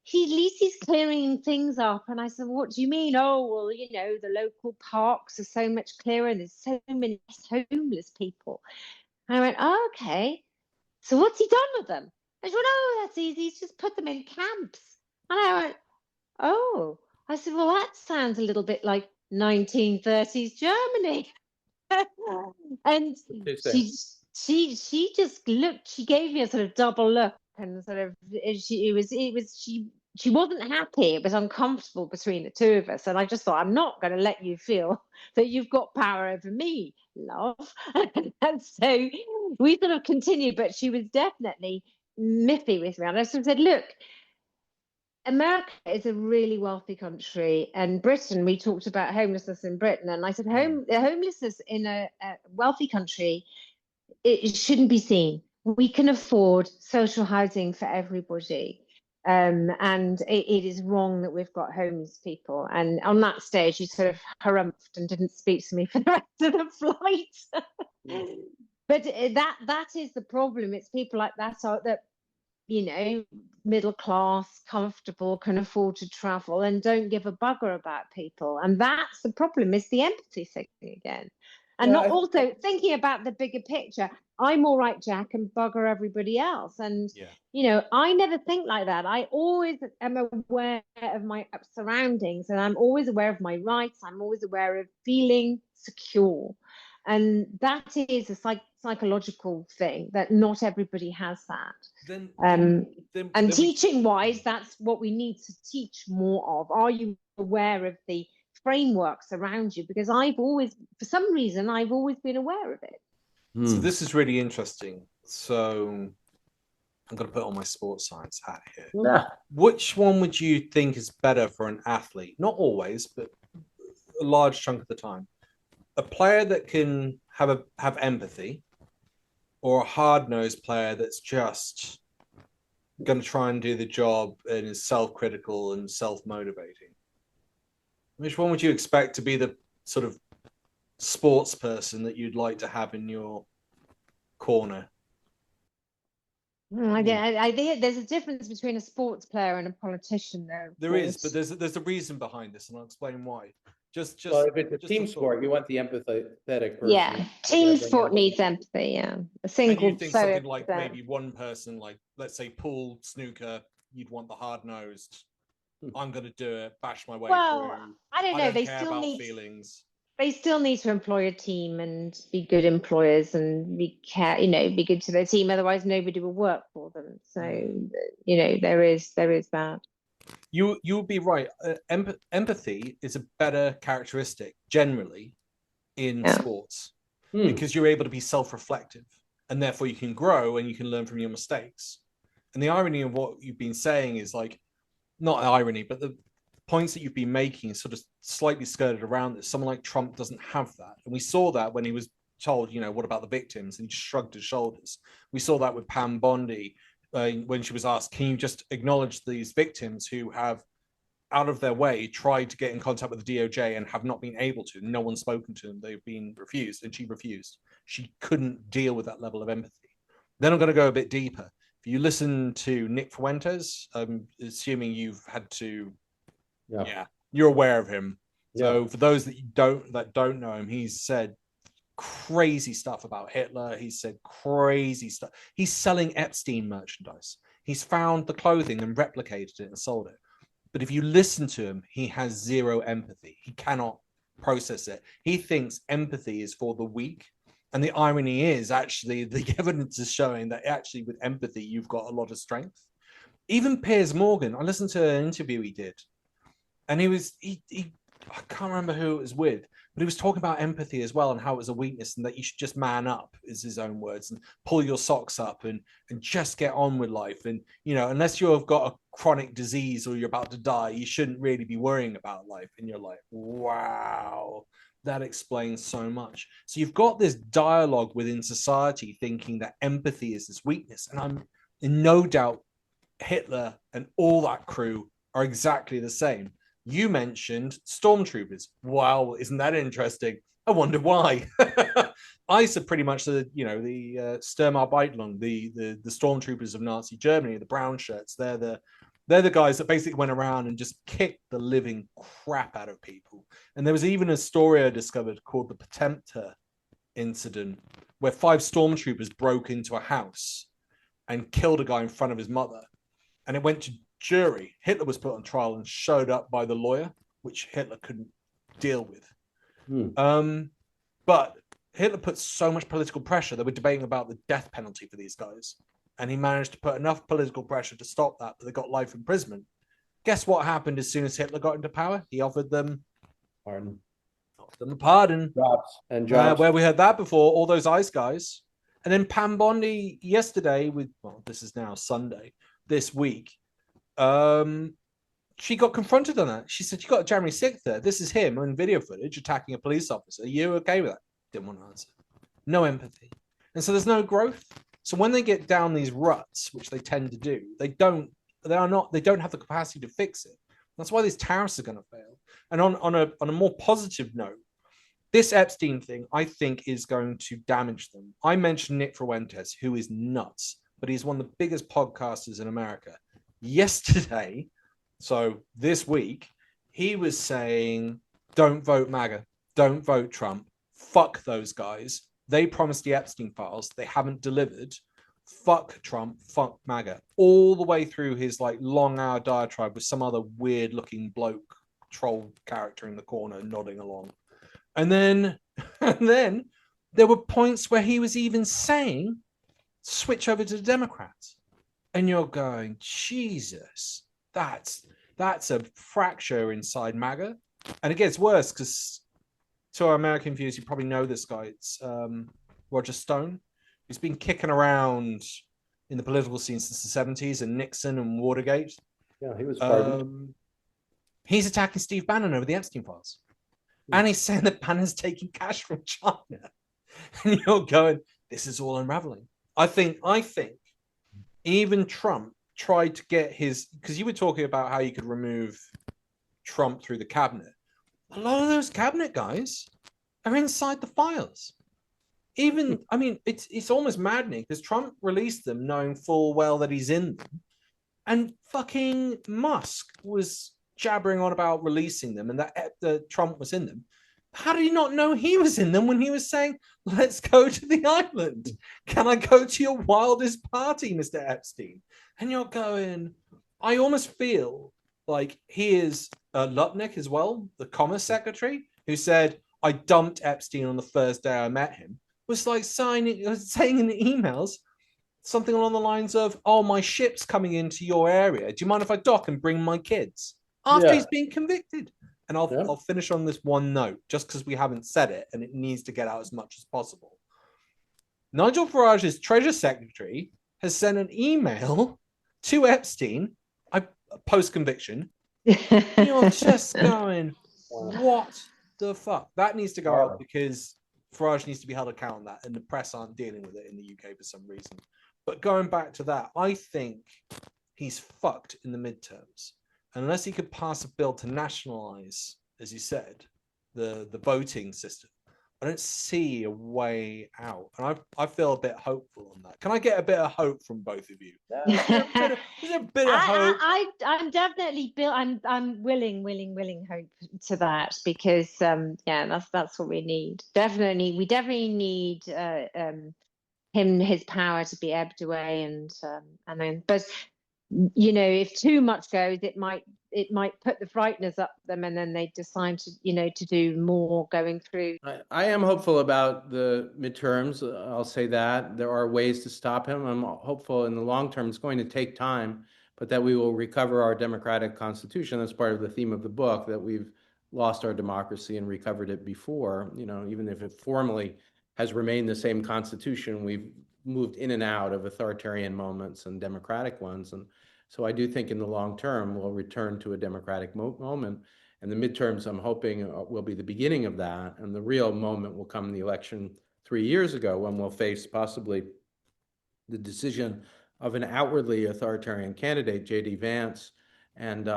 at least he's clearing things up. And I said, what do you mean? Oh, well, the local parks are so much clearer, and there's so many homeless people. And I went, oh, okay. So what's he done with them? I said, well, no, that's easy. He's just put them in camps. And I went, oh. I said, well, that sounds a little bit like 1930s Germany. And she just looked. She gave me a sort of double look, and sort of she wasn't happy. It was uncomfortable between the two of us, and I just thought, I'm not going to let you feel that you've got power over me, love. And so we sort of continued, but she was definitely miffy with me. And I sort of said, look, America is a really wealthy country, and Britain, we talked about homelessness in Britain, and I said homelessness in a wealthy country, it shouldn't be seen. We can afford social housing for everybody, and it is wrong that we've got homeless people. And on that stage, he sort of harumphed and didn't speak to me for the rest of the flight. But that is the problem. It's people like that middle class, comfortable, can afford to travel, and don't give a bugger about people. And that's the problem, is the empathy thing again. And not also thinking about the bigger picture. I'm all right, Jack, and bugger everybody else. And, I never think like that. I always am aware of my surroundings, and I'm always aware of my rights. I'm always aware of feeling secure. And that is a psychological thing that not everybody has that. And teaching-wise, that's what we need to teach more of. Are you aware of the frameworks around you? Because for some reason, I've always been aware of it. So this is really interesting. So I'm going to put on my sports science hat here. Yeah. Which one would you think is better for an athlete? Not always, but a large chunk of the time. A player that can have empathy, or a hard-nosed player that's just going to try and do the job and is self-critical and self-motivating? Which one would you expect to be the sort of sports person that you'd like to have in your corner? I think there's a difference between a sports player and a politician, though. There is, but there's a reason behind this, and I'll explain why. So if it's a team sport, you want the empathetic person. Yeah, team sport needs empathy. Yeah, a single. And you think something like maybe one person, like let's say pool, snooker, you'd want the hard-nosed. I'm going to do it, bash my way through. I don't know. They still need feelings. They still need to employ a team and be good employers and be good to their team. Otherwise, nobody will work for them. So there is that. You would be right. Empathy is a better characteristic generally in sports because you're able to be self-reflective, and therefore you can grow and you can learn from your mistakes. And the irony of what you've been saying is not irony, but the points that you've been making sort of slightly skirted around this. Someone like Trump doesn't have that. And we saw that when he was told, what about the victims? And he just shrugged his shoulders. We saw that with Pam Bondi when she was asked, can you just acknowledge these victims who have, out of their way, tried to get in contact with the DOJ and have not been able to? No one's spoken to them. They've been refused. And she refused. She couldn't deal with that level of empathy. Then I'm going to go a bit deeper. If you listen to Nick Fuentes, I'm assuming you've had to... Yeah, you're aware of him. So for those that don't know him, he's said crazy stuff about Hitler. He's said crazy stuff. He's selling Epstein merchandise. He's found the clothing and replicated it and sold it. But if you listen to him, he has zero empathy. He cannot process it. He thinks empathy is for the weak. And the irony is actually the evidence is showing that actually with empathy, you've got a lot of strength. Even Piers Morgan, I listened to an interview he did. And he I can't remember who it was with, but he was talking about empathy as well and how it was a weakness and that you should just man up, is his own words, and pull your socks up and just get on with life. And, unless you've got a chronic disease or you're about to die, you shouldn't really be worrying about life. And you're like, wow, that explains so much. So you've got this dialogue within society thinking that empathy is this weakness. And I'm in no doubt Hitler and all that crew are exactly the same. You mentioned stormtroopers. Wow, isn't that interesting? I wonder why. ICE are pretty much the Sturmabteilung, the stormtroopers of Nazi Germany, the brown shirts. They're the guys that basically went around and just kicked the living crap out of people. And there was even a story I discovered called the Potemkin incident, where 5 stormtroopers broke into a house and killed a guy in front of his mother. And it went to jury. Hitler was put on trial and showed up by the lawyer, which Hitler couldn't deal with. But Hitler put so much political pressure. They were debating about the death penalty for these guys. And he managed to put enough political pressure to stop that, but they got life imprisonment. Guess what happened as soon as Hitler got into power? He offered them pardon. Offered them a pardon. Jobs. Where we heard that before, all those ICE guys. And then Pam Bondi yesterday this is now Sunday, this week, she got confronted on that. She said, you got January 6th there. This is him on video footage attacking a police officer. Are you okay with that? Didn't want to answer. No empathy. And so there's no growth. So when they get down these ruts, which they tend to do, they don't have the capacity to fix it. That's why these tariffs are going to fail. And on a more positive note, this Epstein thing, I think, is going to damage them. I mentioned Nick Fuentes, who is nuts. but he's one of the biggest podcasters in America. Yesterday, so this week, he was saying, don't vote MAGA, don't vote Trump, fuck those guys. They promised the Epstein files, they haven't delivered. Fuck Trump, fuck MAGA. All the way through his like long hour diatribe with some other weird looking bloke troll character in the corner nodding along. And then there were points where he was even saying, switch over to the Democrats. And you're going, Jesus, that's a fracture inside MAGA. And it gets worse because to our American viewers, you probably know this guy. It's Roger Stone. He's been kicking around in the political scene since the 70s and Nixon and Watergate. Yeah, he was pardoned. He's attacking Steve Bannon over the Epstein files. And he's saying that Bannon's taking cash from China. And you're going, this is all unraveling. I think even Trump tried to get his, because you were talking about how you could remove Trump through the cabinet. A lot of those cabinet guys are inside the files. Even, I mean, it's almost maddening because Trump released them knowing full well that he's in them. And fucking Musk was jabbering on about releasing them and that Trump was in them. How did he not know he was in them when he was saying, let's go to the island? Can I go to your wildest party, Mr. Epstein? And you're going, I almost feel like he is Lutnick as well, the Commerce Secretary, who said, I dumped Epstein on the first day I met him, was like saying in the emails something along the lines of, oh, my ship's coming into your area. Do you mind if I dock and bring my kids? After he's been convicted. And I'll finish on this one note, just because we haven't said it, and it needs to get out as much as possible. Nigel Farage's Treasury Secretary has sent an email to Epstein, post-conviction. You're just going, what the fuck? That needs to go out because Farage needs to be held accountable on that, and the press aren't dealing with it in the UK for some reason. But going back to that, I think he's fucked in the midterms. Unless he could pass a bill to nationalize, as you said, the voting system, I don't see a way out. And I feel a bit hopeful on that. Can I get a bit of hope from both of you? Is there a bit of hope? I'm definitely I'm willing hope to that because that's what we need. We definitely need his power to be ebbed away and then, but you know, if too much goes, it might put the frighteners up them, and then they decide to do more going through. I am hopeful about the midterms. I'll say that there are ways to stop him. I'm hopeful in the long term. It's going to take time, but that we will recover our democratic constitution. That's part of the theme of the book, that we've lost our democracy and recovered it before. You know, even if it formally has remained the same constitution, we've moved in and out of authoritarian moments and democratic ones. And so I do think in the long term, we'll return to a democratic moment. And the midterms, I'm hoping, will be the beginning of that. And the real moment will come in the election 3 years ago, when we'll face possibly the decision of an outwardly authoritarian candidate, J.D. Vance, and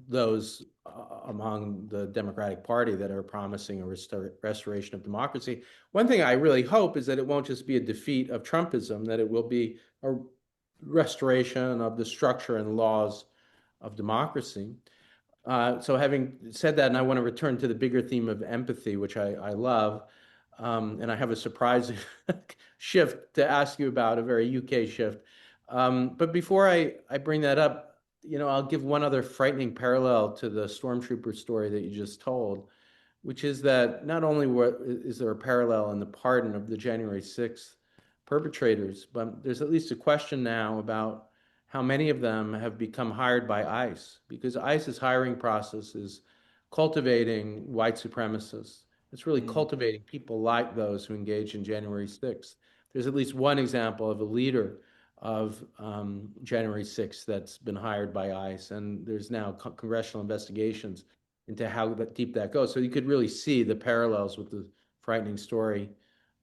those among the Democratic Party that are promising a restoration of democracy. One thing I really hope is that it won't just be a defeat of Trumpism, that it will be a restoration of the structure and laws of democracy. So having said that, and I want to return to the bigger theme of empathy, which I love, and I have a surprising shift to ask you about, a very UK shift. But before I bring that up, you know, I'll give one other frightening parallel to the stormtrooper story that you just told, which is that not only is there a parallel in the pardon of the January 6th perpetrators, but there's at least a question now about how many of them have become hired by ICE, because ICE's hiring process is cultivating white supremacists. It's really cultivating people like those who engaged in January 6th. There's at least one example of a leader of January 6th that's been hired by ICE, and there's now congressional investigations into how deep that goes. So you could really see the parallels with the frightening story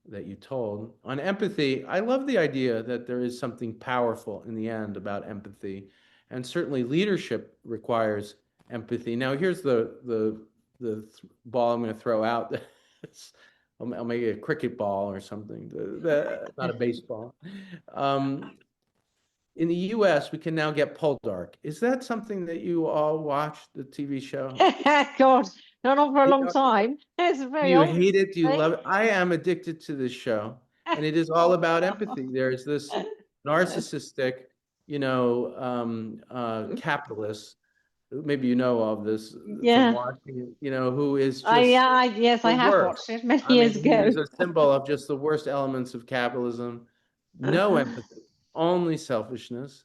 that you told. On empathy, I love the idea that there is something powerful in the end about empathy, and certainly leadership requires empathy. Now, here's the ball I'm going to throw out. I'll make it a cricket ball or something. Not a baseball. in the US, we can now get Poldark. Is that something that you all watch, the TV show? God, not on for a long time. It's Do very you old. hate it? Do you Right? love it? I am addicted to this show, and it is all about empathy. There's this narcissistic, capitalist. Maybe you know of this from Yeah. watching it, who is just Yes, I the have worst. watched it many I mean, years he ago. is a symbol of just the worst elements of capitalism. No empathy, only selfishness.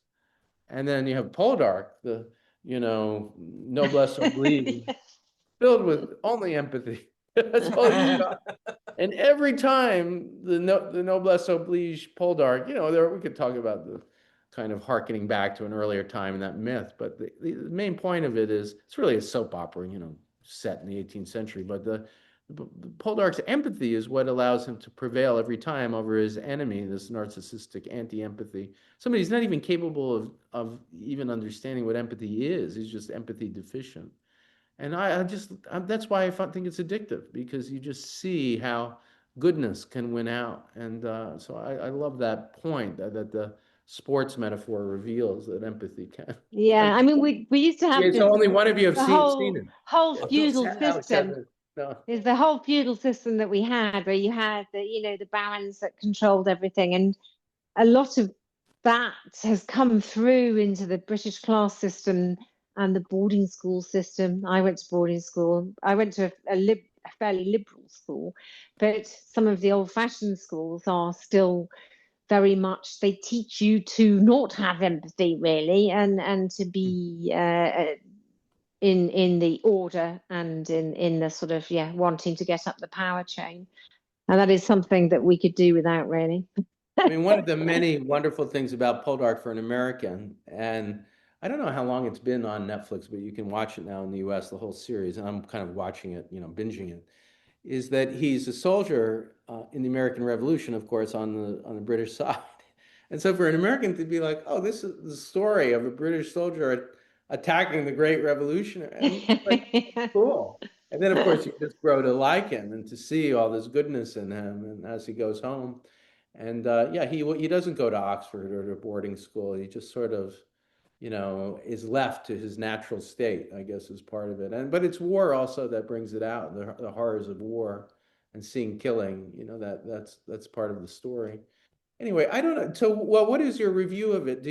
And then you have Poldark, the, noblesse oblige, filled with only empathy. That's all he's got. And every time the noblesse oblige Poldark, we could talk about the kind of harkening back to an earlier time in that myth, but the main point of it is it's really a soap opera, set in the 18th century. But the Poldark's empathy is what allows him to prevail every time over his enemy, this narcissistic anti-empathy. Somebody who's not even capable of even understanding what empathy is. He's just empathy deficient. And that's why I think it's addictive, because you just see how goodness can win out. And so I love that point that the sports metaphor reveals that empathy can. Yeah, I mean, we used to have So only one of you have the seen it. whole feudal Alex system. hasn't. No. Is the whole feudal system that we had, where you had the barons that controlled everything, and a lot of that has come through into the British class system and the boarding school system. I went to boarding school. I went to a fairly liberal school, but some of the old-fashioned schools are still very much, they teach you to not have empathy, really, and to be in the order and in the sort of wanting to get up the power chain. And that is something that we could do without, really. I mean, one of the many wonderful things about Poldark for an American, and I don't know how long it's been on Netflix, but you can watch it now in the US, the whole series, and I'm kind of watching it, binging it, is that he's a soldier in the American Revolution, of course, on the British side. And so for an American to be like, oh, this is the story of a British soldier attacking the Great Revolution, and it's like, cool. And then, of course, you just grow to like him and to see all this goodness in him, and as he goes home. And he doesn't go to Oxford or to boarding school. He just sort of, is left to his natural state, I guess, is part of it. But it's war also that brings it out, the horrors of war and seeing killing. That's part of the story. Anyway, I don't know. So, what is your review of it?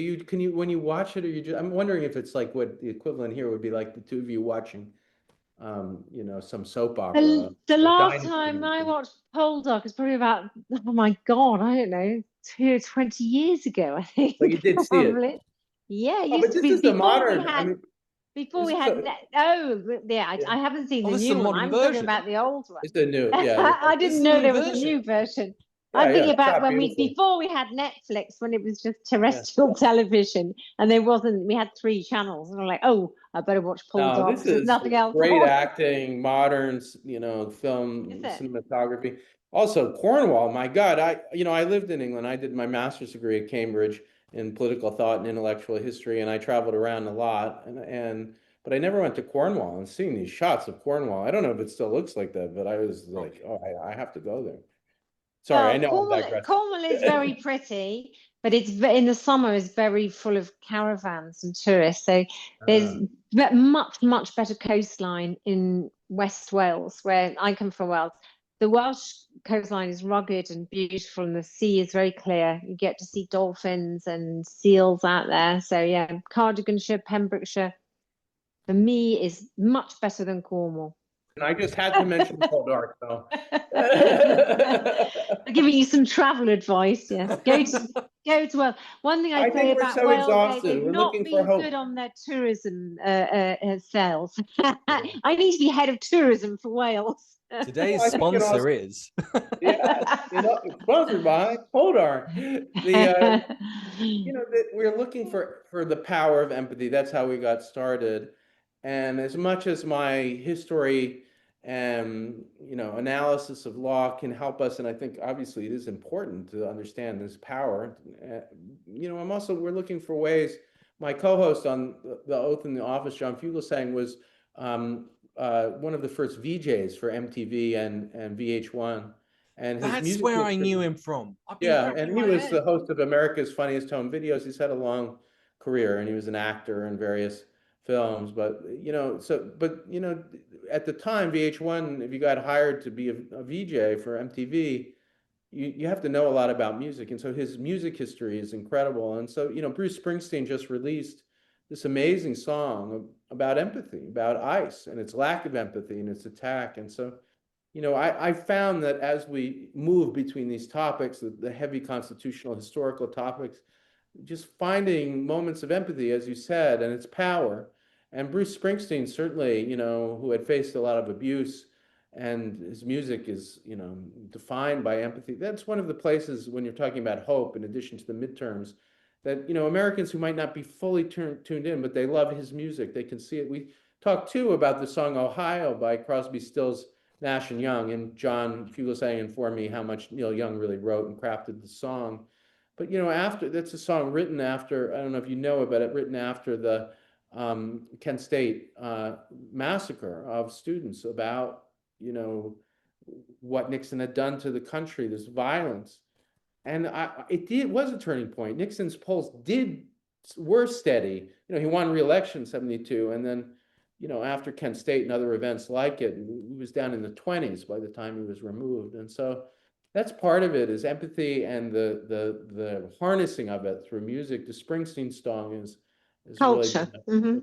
When you watch it, or I'm wondering if it's like what the equivalent here would be, like the two of you watching some soap opera. The last time I watched Poldark is probably about, oh my God, I don't know, 20 years ago, I think. But you did see it. Yeah, it but used to this be is the before modern. I haven't seen the new one. I'm talking about the old one. It's the new, I didn't know there was a new version. I'm thinking about before we had Netflix, when it was just terrestrial television, and we had 3 channels, and I'm like, oh, I better watch Poldark. This is nothing else. Great acting, modern, film, cinematography. Also, Cornwall, my God, I lived in England. I did my master's degree at Cambridge in political thought and intellectual history, and I traveled around a lot, but I never went to Cornwall. And seeing these shots of Cornwall, I don't know if it still looks like that, but I was like, oh, I have to go there. Sorry, I know. Cornwall is very pretty, but it's in the summer is very full of caravans and tourists. So there's much better coastline in West Wales, where I come from, Wales. The Welsh coastline is rugged and beautiful, and the sea is very clear. You get to see dolphins and seals out there. So yeah, Cardiganshire, Pembrokeshire, for me, is much better than Cornwall. And I just had to mention Poldark, though. I'm giving you some travel advice. Yes, go to Wales. One thing I'd say about Wales, they've not been good on their tourism sales. I need to be head of tourism for Wales. Today's sponsor is. Sponsored by Poldark. We're looking for the power of empathy. That's how we got started. And as much as my history and analysis of law can help us, and I think obviously it is important to understand this power, we're looking for ways. My co-host on the Oath in the Office, John Fugelsang, was one of the first VJs for MTV and VH1, And his That's music where I history- knew him from. Yeah, and he was the host of America's Funniest Home Videos. He's had a long career, and he was an actor in various films. But at the time, VH1, if you got hired to be a VJ for MTV, you have to know a lot about music, and so his music history is incredible. And so Bruce Springsteen just released this amazing song about empathy, about ICE and its lack of empathy and its attack. And so I found that as we move between these topics, the heavy constitutional historical topics, just finding moments of empathy, as you said, and its power. And Bruce Springsteen, certainly, who had faced a lot of abuse, and his music is, defined by empathy. That's one of the places when you're talking about hope, in addition to the midterms, that, Americans who might not be fully tuned in, but they love his music. They can see it. We talked too about the song Ohio by Crosby, Stills, Nash and Young, and John Fugelsang informed me how much Neil Young really wrote and crafted the song. But that's a song written after, I don't know if you know about it, written after the Kent State massacre of students, about what Nixon had done to the country, this violence. And it was a turning point. Nixon's polls were steady. He won re-election in 72, and then after Kent State and other events like it, he was down in the 20s by the time he was removed. And so that's part of it, is empathy, and the harnessing of it through music. The Springsteen song is culture. Really,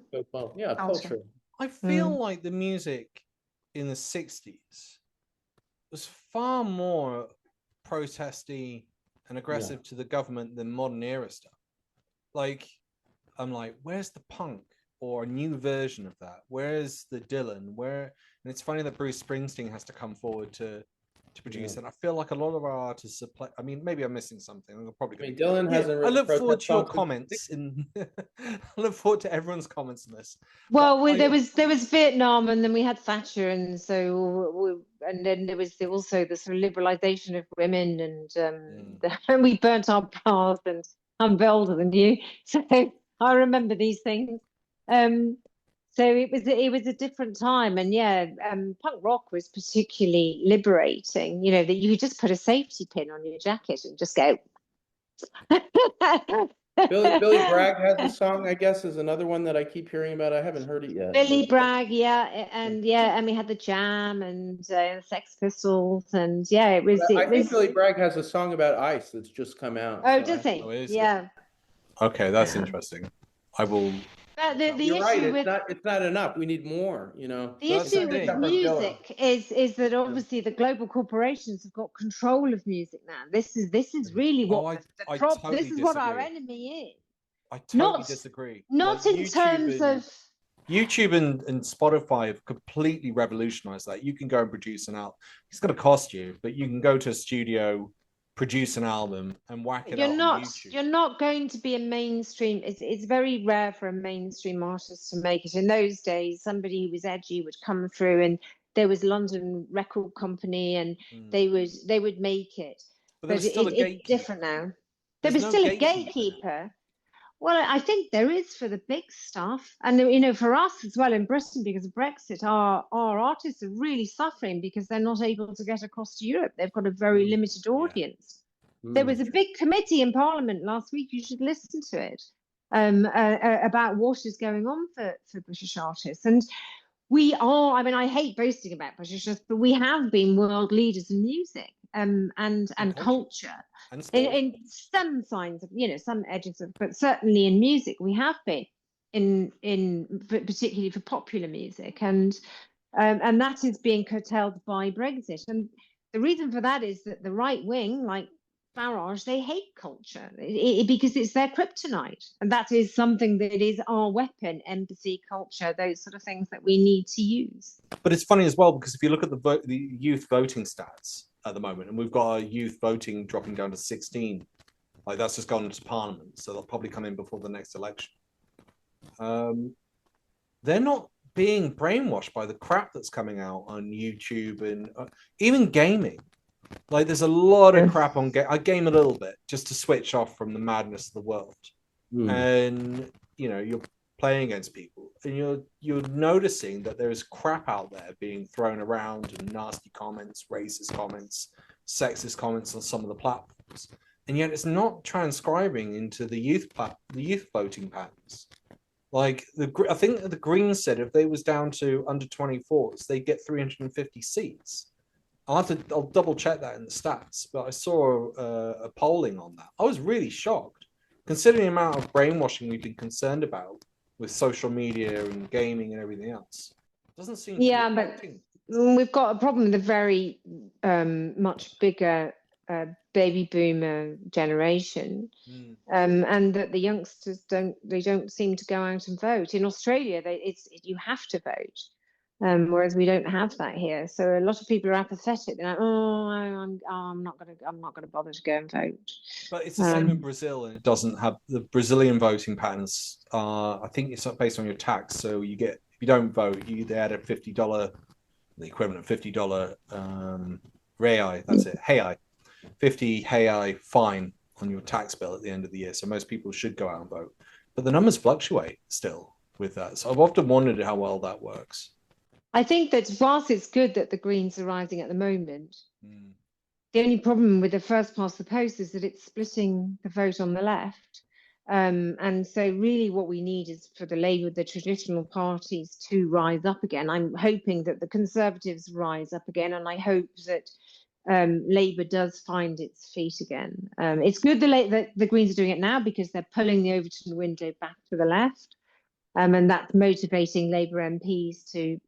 yeah, culture. I feel like the music in the 60s was far more protesty and aggressive to the government than modern era stuff. Like, I'm like, where's the punk or a new version of that? Where's the Dylan? And it's funny that Bruce Springsteen has to come forward to produce it. I feel like a lot of our artists are I mean, maybe I'm missing something. I'm probably Dylan hasn't. I look forward to your comments I look forward to everyone's comments on this. Well, there was Vietnam, and then we had Thatcher, and and then there was also the sort of liberalization of women, and we burnt our bras, and I'm older than you, so I remember these things. So it was a different time, and punk rock was particularly liberating. That you could just put a safety pin on your jacket and just go. Billy Bragg has a song, I guess, is another one that I keep hearing about. I haven't heard it yet. Billy Bragg, and we had the Jam and Sex Pistols, and it was. I think Billy Bragg has a song about ICE that's just come out. Oh, does he? Yeah. Okay, that's interesting. I will. You're right. It's not enough. We need more. The issue with music is that obviously the global corporations have got control of music now. This is really what this is what our enemy is. I totally disagree. Not in terms of YouTube and Spotify have completely revolutionized that. You can go and produce an album. It's going to cost you, but you can go to a studio, produce an album, and whack it out on YouTube. You're not going to be a mainstream. It's very rare for a mainstream artist to make it. In those days, somebody who was edgy would come through, and there was London Record Company, and they would make it. But it's different now. There was still a gatekeeper. Well, I think there is for the big stuff, and for us as well in Britain, because of Brexit, our artists are really suffering because they're not able to get across to Europe. They've got a very limited audience. There was a big committee in Parliament last week. You should listen to it about what is going on for British artists. And we are. I mean, I hate boasting about British artists, but we have been world leaders in music and culture. In some signs of some edges of, but certainly in music we have been particularly for popular music, and that is being curtailed by Brexit. And the reason for that is that the right wing, like Farage, they hate culture because it's their kryptonite, and that is something that is our weapon: empathy, culture, those sort of things that we need to use. But it's funny as well, because if you look at the youth voting stats at the moment, and we've got our youth voting dropping down to 16, like that's just gone into Parliament, so they'll probably come in before the next election. They're not being brainwashed by the crap that's coming out on YouTube and even gaming. Like there's a lot of crap on game. I game a little bit just to switch off from the madness of the world, and playing against people, and you're noticing that there's crap out there being thrown around, and nasty comments, racist comments, sexist comments on some of the platforms, and yet it's not transcribing into the youth voting patterns. Like I think the Greens said if they was down to under 24s, they'd get 350 seats. I'll double check that in the stats, but I saw a polling on that. I was really shocked, considering the amount of brainwashing we've been concerned about with social media and gaming and everything else. It doesn't seem. Yeah, but we've got a problem with a very much bigger baby boomer generation, and that the youngsters don't seem to go out and vote. In Australia, you have to vote. Whereas we don't have that here, so a lot of people are apathetic. They're like, "Oh, I'm not gonna bother to go and vote." But it's the same in Brazil, and it doesn't have the Brazilian voting patterns. I think it's based on your tax. So you get, if you don't vote, they add a $50, the equivalent of $50 real. That's it, real, 50 real fine on your tax bill at the end of the year. So most people should go out and vote, but the numbers fluctuate still with that. So I've often wondered how well that works. I think that whilst it's good that the Greens are rising at the moment, the only problem with the first past the post is that it's splitting the vote on the left. And so really what we need is for the Labour, the traditional parties, to rise up again. I'm hoping that the Conservatives rise up again, and I hope that Labour does find its feet again. It's good that the Greens are doing it now, because they're pulling the Overton window back to the left, and that's motivating Labour MPs to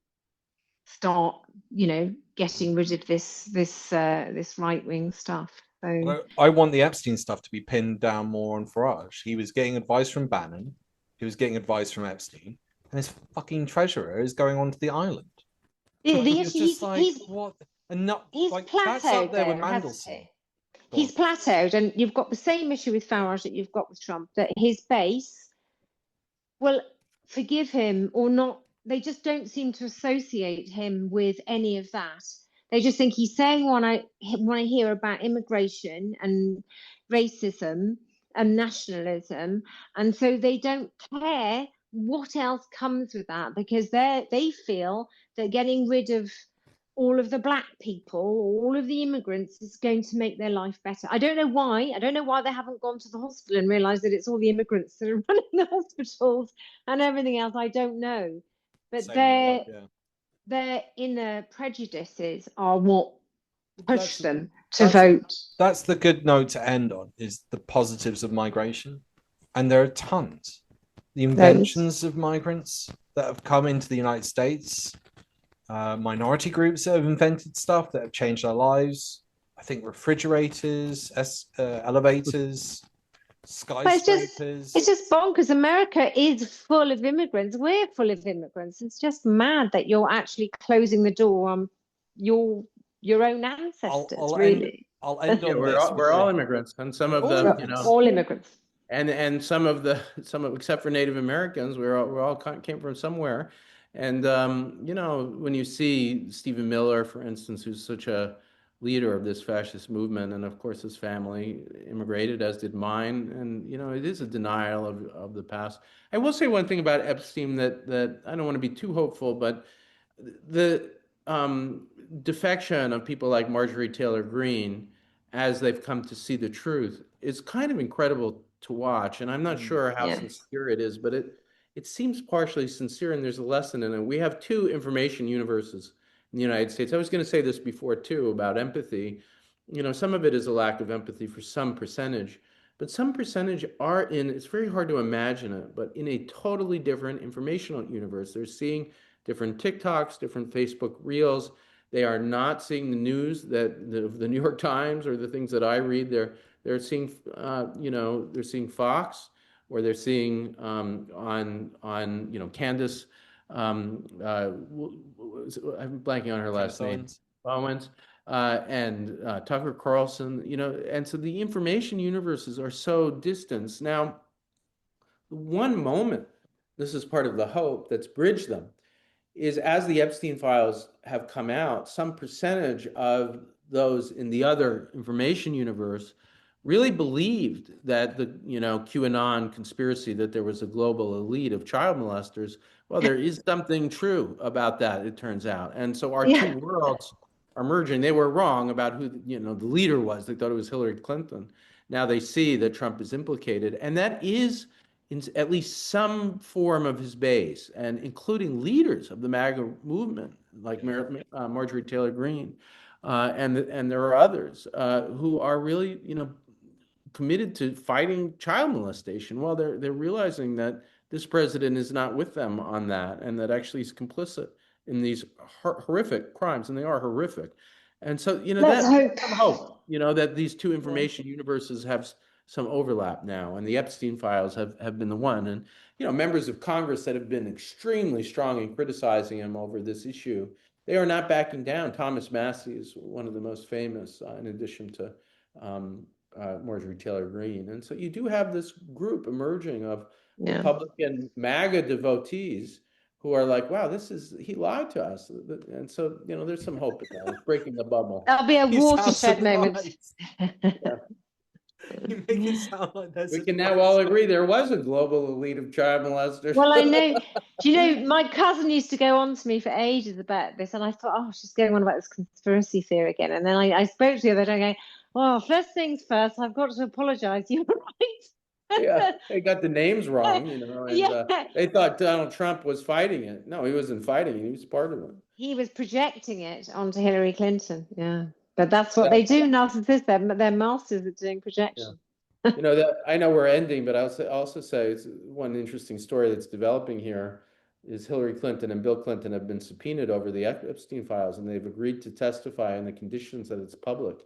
start, getting rid of this right-wing stuff. So I want the Epstein stuff to be pinned down more on Farage. He was getting advice from Bannon, he was getting advice from Epstein, and his fucking treasurer is going onto the island. He's what? And not he's like plateaued that's up there with though, hasn't Mandelson. he? He's plateaued, and you've got the same issue with Farage that you've got with Trump, that his base will forgive him or not. They just don't seem to associate him with any of that. They just think he's saying when I hear about immigration and racism and nationalism, and so they don't care what else comes with that, because they feel that getting rid of all of the black people, all of the immigrants, is going to make their life better. I don't know why. I don't know why they haven't gone to the hospital and realized that it's all the immigrants that are running the hospitals and everything else. I don't know. But their inner prejudices are what push them to vote. That's the good note to end on, is the positives of migration. And there are tons. The inventions of migrants that have come into the United States, minority groups that have invented stuff that have changed our lives. I think refrigerators, elevators, skyscrapers. It's just bonkers. America is full of immigrants. We're full of immigrants. It's just mad that you're actually closing the door on your own ancestors. I'll end on we're this. We're all immigrants, and some of them, all immigrants. And some of except for Native Americans, we all came from somewhere. And when you see Stephen Miller, for instance, who's such a leader of this fascist movement, and of course his family immigrated, as did mine, and it is a denial of the past. I will say one thing about Epstein that I don't want to be too hopeful, but the defection of people like Marjorie Taylor Greene, as they've come to see the truth, is kind of incredible to watch. And I'm not sure how sincere it is, but it seems partially sincere, and there's a lesson in it. We have two information universes in the United States. I was going to say this before too about empathy. Some of it is a lack of empathy for some percentage, but some percentage are it's very hard to imagine it, but in a totally different informational universe. They're seeing different TikToks, different Facebook Reels. They are not seeing the news that the New York Times or the things that I read. They're seeing they're seeing Fox, or they're seeing on Candace. I'm blanking on her last name. Owens. And Tucker Carlson. And so the information universes are so distant. Now, one moment, this is part of the hope that's bridged them, is as the Epstein files have come out, some percentage of those in the other information universe really believed that the QAnon conspiracy, that there was a global elite of child molesters. Well, there is something true about that, it turns out. And so our two worlds are merging. They were wrong about who the leader was. They thought it was Hillary Clinton. Now they see that Trump is implicated, and that is in at least some form of his base, and including leaders of the MAGA movement like Marjorie Taylor Greene, and there are others who are really committed to fighting child molestation. Well, they're realizing that this president is not with them on that, and that actually he's complicit in these horrific crimes, and they are horrific. And so, that's some hope, that these two information universes have some overlap now, and the Epstein files have been the one. And, members of Congress that have been extremely strong in criticizing him over this issue, they are not backing down. Thomas Massey is one of the most famous, in addition to Marjorie Taylor Greene. And so you do have this group emerging of Republican MAGA devotees who are like, wow, he lied to us. And so, there's some hope in that. It's breaking the bubble. That'll be a watershed moment. You make it sound like we can now all agree there was a global elite of child molesters. Well, I know. Do you know, my cousin used to go on to me for ages about this, and I thought, oh, she's going on about this conspiracy theory again. And then I spoke to the other day going, well, first things first, I've got to apologize. You're right. Yeah, they got the names wrong, and they thought Donald Trump was fighting it. No, he wasn't fighting it. He was part of it. He was projecting it onto Hillary Clinton. Yeah. But that's what they do, narcissists. They're masters at doing projection. Yeah. I know we're ending, but I'll also say it's one interesting story that's developing here is Hillary Clinton and Bill Clinton have been subpoenaed over the Epstein files, and they've agreed to testify on the conditions that it's public.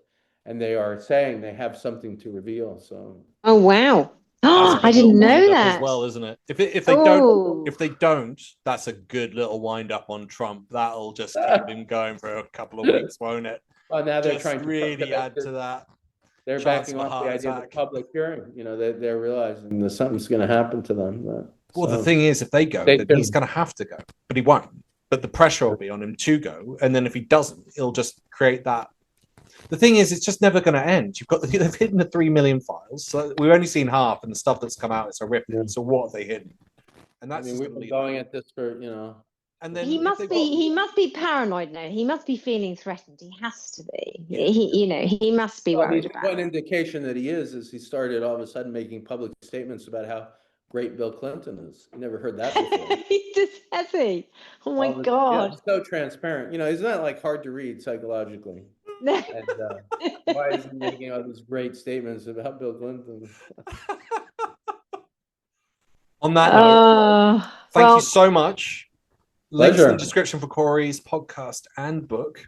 And they are saying they have something to reveal. So. Oh, wow. Oh, I didn't know that as well, isn't it? If they don't, that's a good little wind up on Trump. That'll just keep him going for a couple of weeks, won't it? Well, now they're just trying to really add to that. They're backing off the idea of the public hearing. They're realizing that something's going to happen to them. Well, the thing is, if they go, then he's going to have to go, but he won't. But the pressure will be on him to go, and then if he doesn't, he'll just create that. The thing is, it's just never going to end. They've hidden the 3 million files. So we've only seen half, and the stuff that's come out is horrific. Yeah. So what have they hidden? And that's we've been going at this for And then he must be paranoid now. He must be feeling threatened. He has to be. Yeah. He must be worried about. One indication that he is he started all of a sudden making public statements about how great Bill Clinton is. You never heard that before. Has he? Oh my God! He's so transparent. He's not like hard to read psychologically. And why is he making all these great statements about Bill Clinton? On that note, thank you so much. Links in the description for Corey's podcast and book.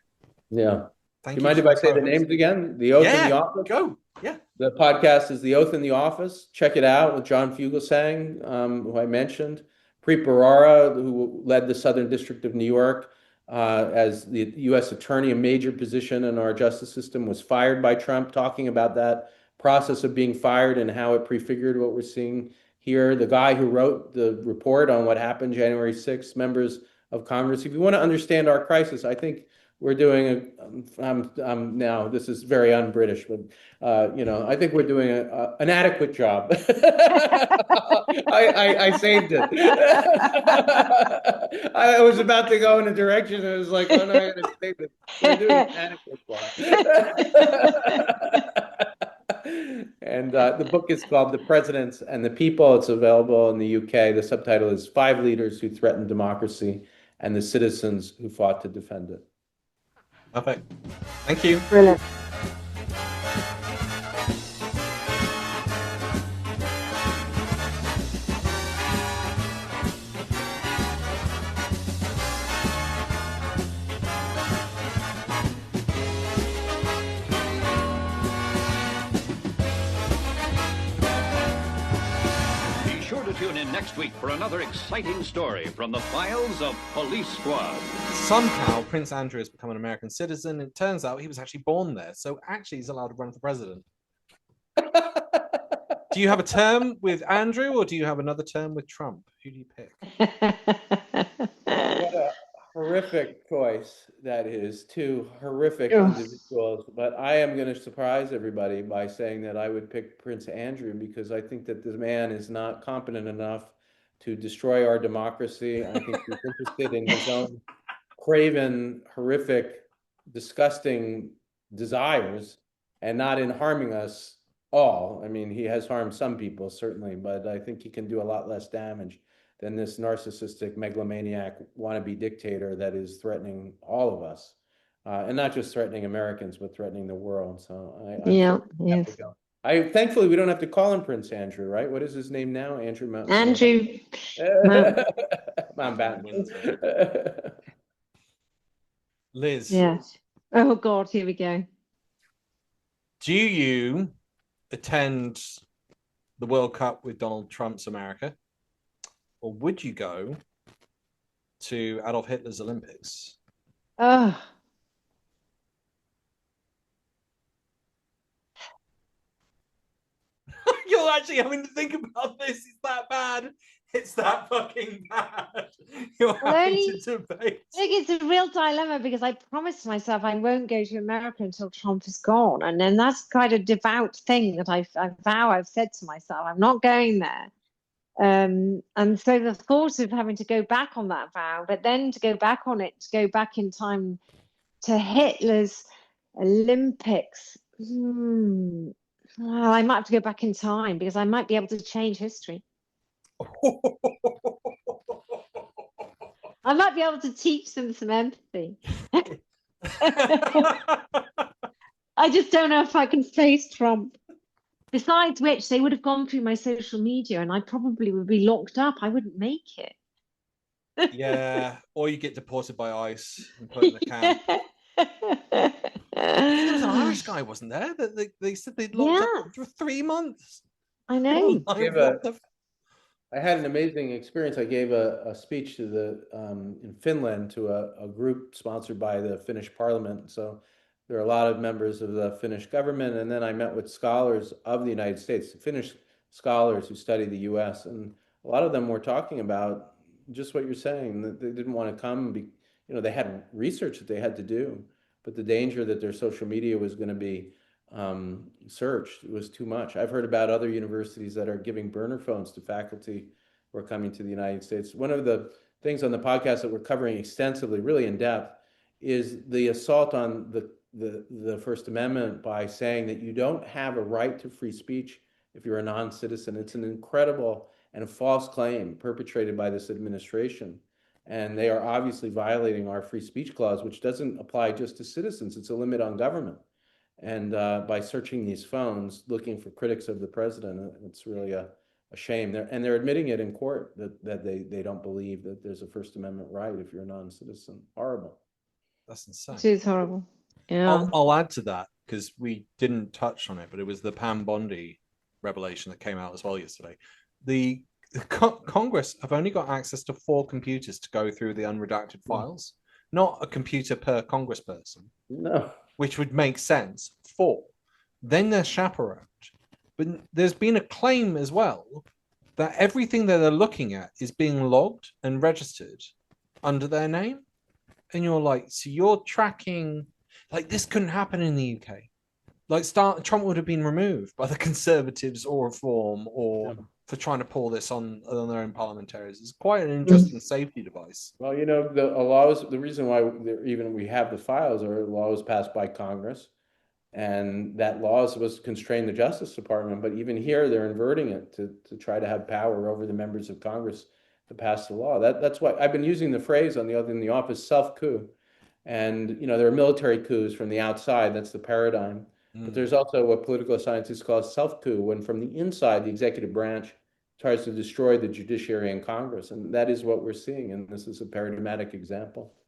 Yeah. Thank you. Mind if I say the names again? The Oath in the Office? Go. Yeah. The podcast is The Oath in the Office. Check it out with John Fugelsang, who I mentioned. Preet Bharara, who led the Southern District of New York as the U.S. attorney, a major position in our justice system, was fired by Trump, talking about that process of being fired and how it prefigured what we're seeing here. The guy who wrote the report on what happened January 6th, members of Congress. If you want to understand our crisis, I think we're doing now, this is very un-British, but I think we're doing an adequate job. I saved it. I was about to go in a direction and I was like, oh no, I gotta save it. We're doing an adequate job. And the book is called The Presidents and the People. It's available in the UK. The subtitle is 5 Leaders Who Threatened Democracy and the Citizens Who Fought to Defend It. Perfect. Thank you. Brilliant. Tune in next week for another exciting story from the files of Police Squad. Somehow, Prince Andrew has become an American citizen. It turns out he was actually born there, so actually he's allowed to run for president. Do you have a term with Andrew, or do you have another term with Trump? Who do you pick? horrific choice that is, two horrific Ugh. individuals. But I am going to surprise everybody by saying that I would pick Prince Andrew because I think that this man is not competent enough to destroy our democracy. I think he's interested in his own craven, horrific, disgusting desires and not in harming us all. I mean, he has harmed some people, certainly, but I think he can do a lot less damage than this narcissistic megalomaniac wannabe dictator that is threatening all of us. And not just threatening Americans, but threatening the world. So Yeah, have yes. to go. Thankfully, we don't have to call him Prince Andrew, right? What is his name now? Andrew Mountain. Andrew. Mountbatten. Liz, Yes. Oh God, here we go. do you attend the World Cup with Donald Trump's America, or would you go to Adolf Hitler's Olympics? Oh, You're actually having to think about this. It's that bad. It's that fucking bad. You're having to debate. I think it's a real dilemma because I promised myself I won't go to America until Trump is gone. And then that's quite a devout thing that I vow I've said to myself, I'm not going there. And so the thought of having to go back on that vow, but then to go back on it, to go back in time to Hitler's Olympics, well, I might have to go back in time because I might be able to change history. I might be able to teach them some empathy. I just don't know if I can face Trump. Besides which, they would have gone through my social media and I probably would be locked up. I wouldn't make it. Yeah, or you get deported by ICE and put in a camp. There was an Irish guy, wasn't there? That they said they'd locked up for 3 months. I know. I had an amazing experience. I gave a speech to in Finland to a group sponsored by the Finnish Parliament. So there are a lot of members of the Finnish government, and then I met with scholars of the United States, Finnish scholars who study the U.S., and a lot of them were talking about just what you're saying, that they didn't want to come. They had research that they had to do, but the danger that their social media was going to be searched was too much. I've heard about other universities that are giving burner phones to faculty who are coming to the United States. One of the things on the podcast that we're covering extensively, really in depth, is the assault on the First Amendment by saying that you don't have a right to free speech if you're a non-citizen. It's an incredible and a false claim perpetrated by this administration. And they are obviously violating our free speech clause, which doesn't apply just to citizens. It's a limit on government. And by searching these phones, looking for critics of the president, it's really a shame. They're admitting it in court that they don't believe that there's a First Amendment right if you're a non-citizen. Horrible. That's insane. It is horrible. Yeah. I'll add to that because we didn't touch on it, but it was the Pam Bondi revelation that came out as well yesterday. The Congress have only got access to 4 computers to go through the unredacted files, not a computer per congressperson. No. Which would make sense. 4. Then they're chaperoned. But there's been a claim as well that everything that they're looking at is being logged and registered under their name. And you're like, so you're tracking, like this couldn't happen in the UK. Like Trump would have been removed by the Conservatives or Reform or for trying to pull this on their own parliamentarians. It's quite an interesting safety device. Well, the reason why even we have the files are laws passed by Congress, and that law is supposed to constrain the Justice Department. But even here, they're inverting it to try to have power over the members of Congress to pass the law. That's why I've been using the phrase in the office, self-coup. And, there are military coups from the outside. That's the paradigm. But there's also what political scientists call self-coup, when from the inside, the executive branch tries to destroy the judiciary and Congress. And that is what we're seeing. And this is a paradigmatic example.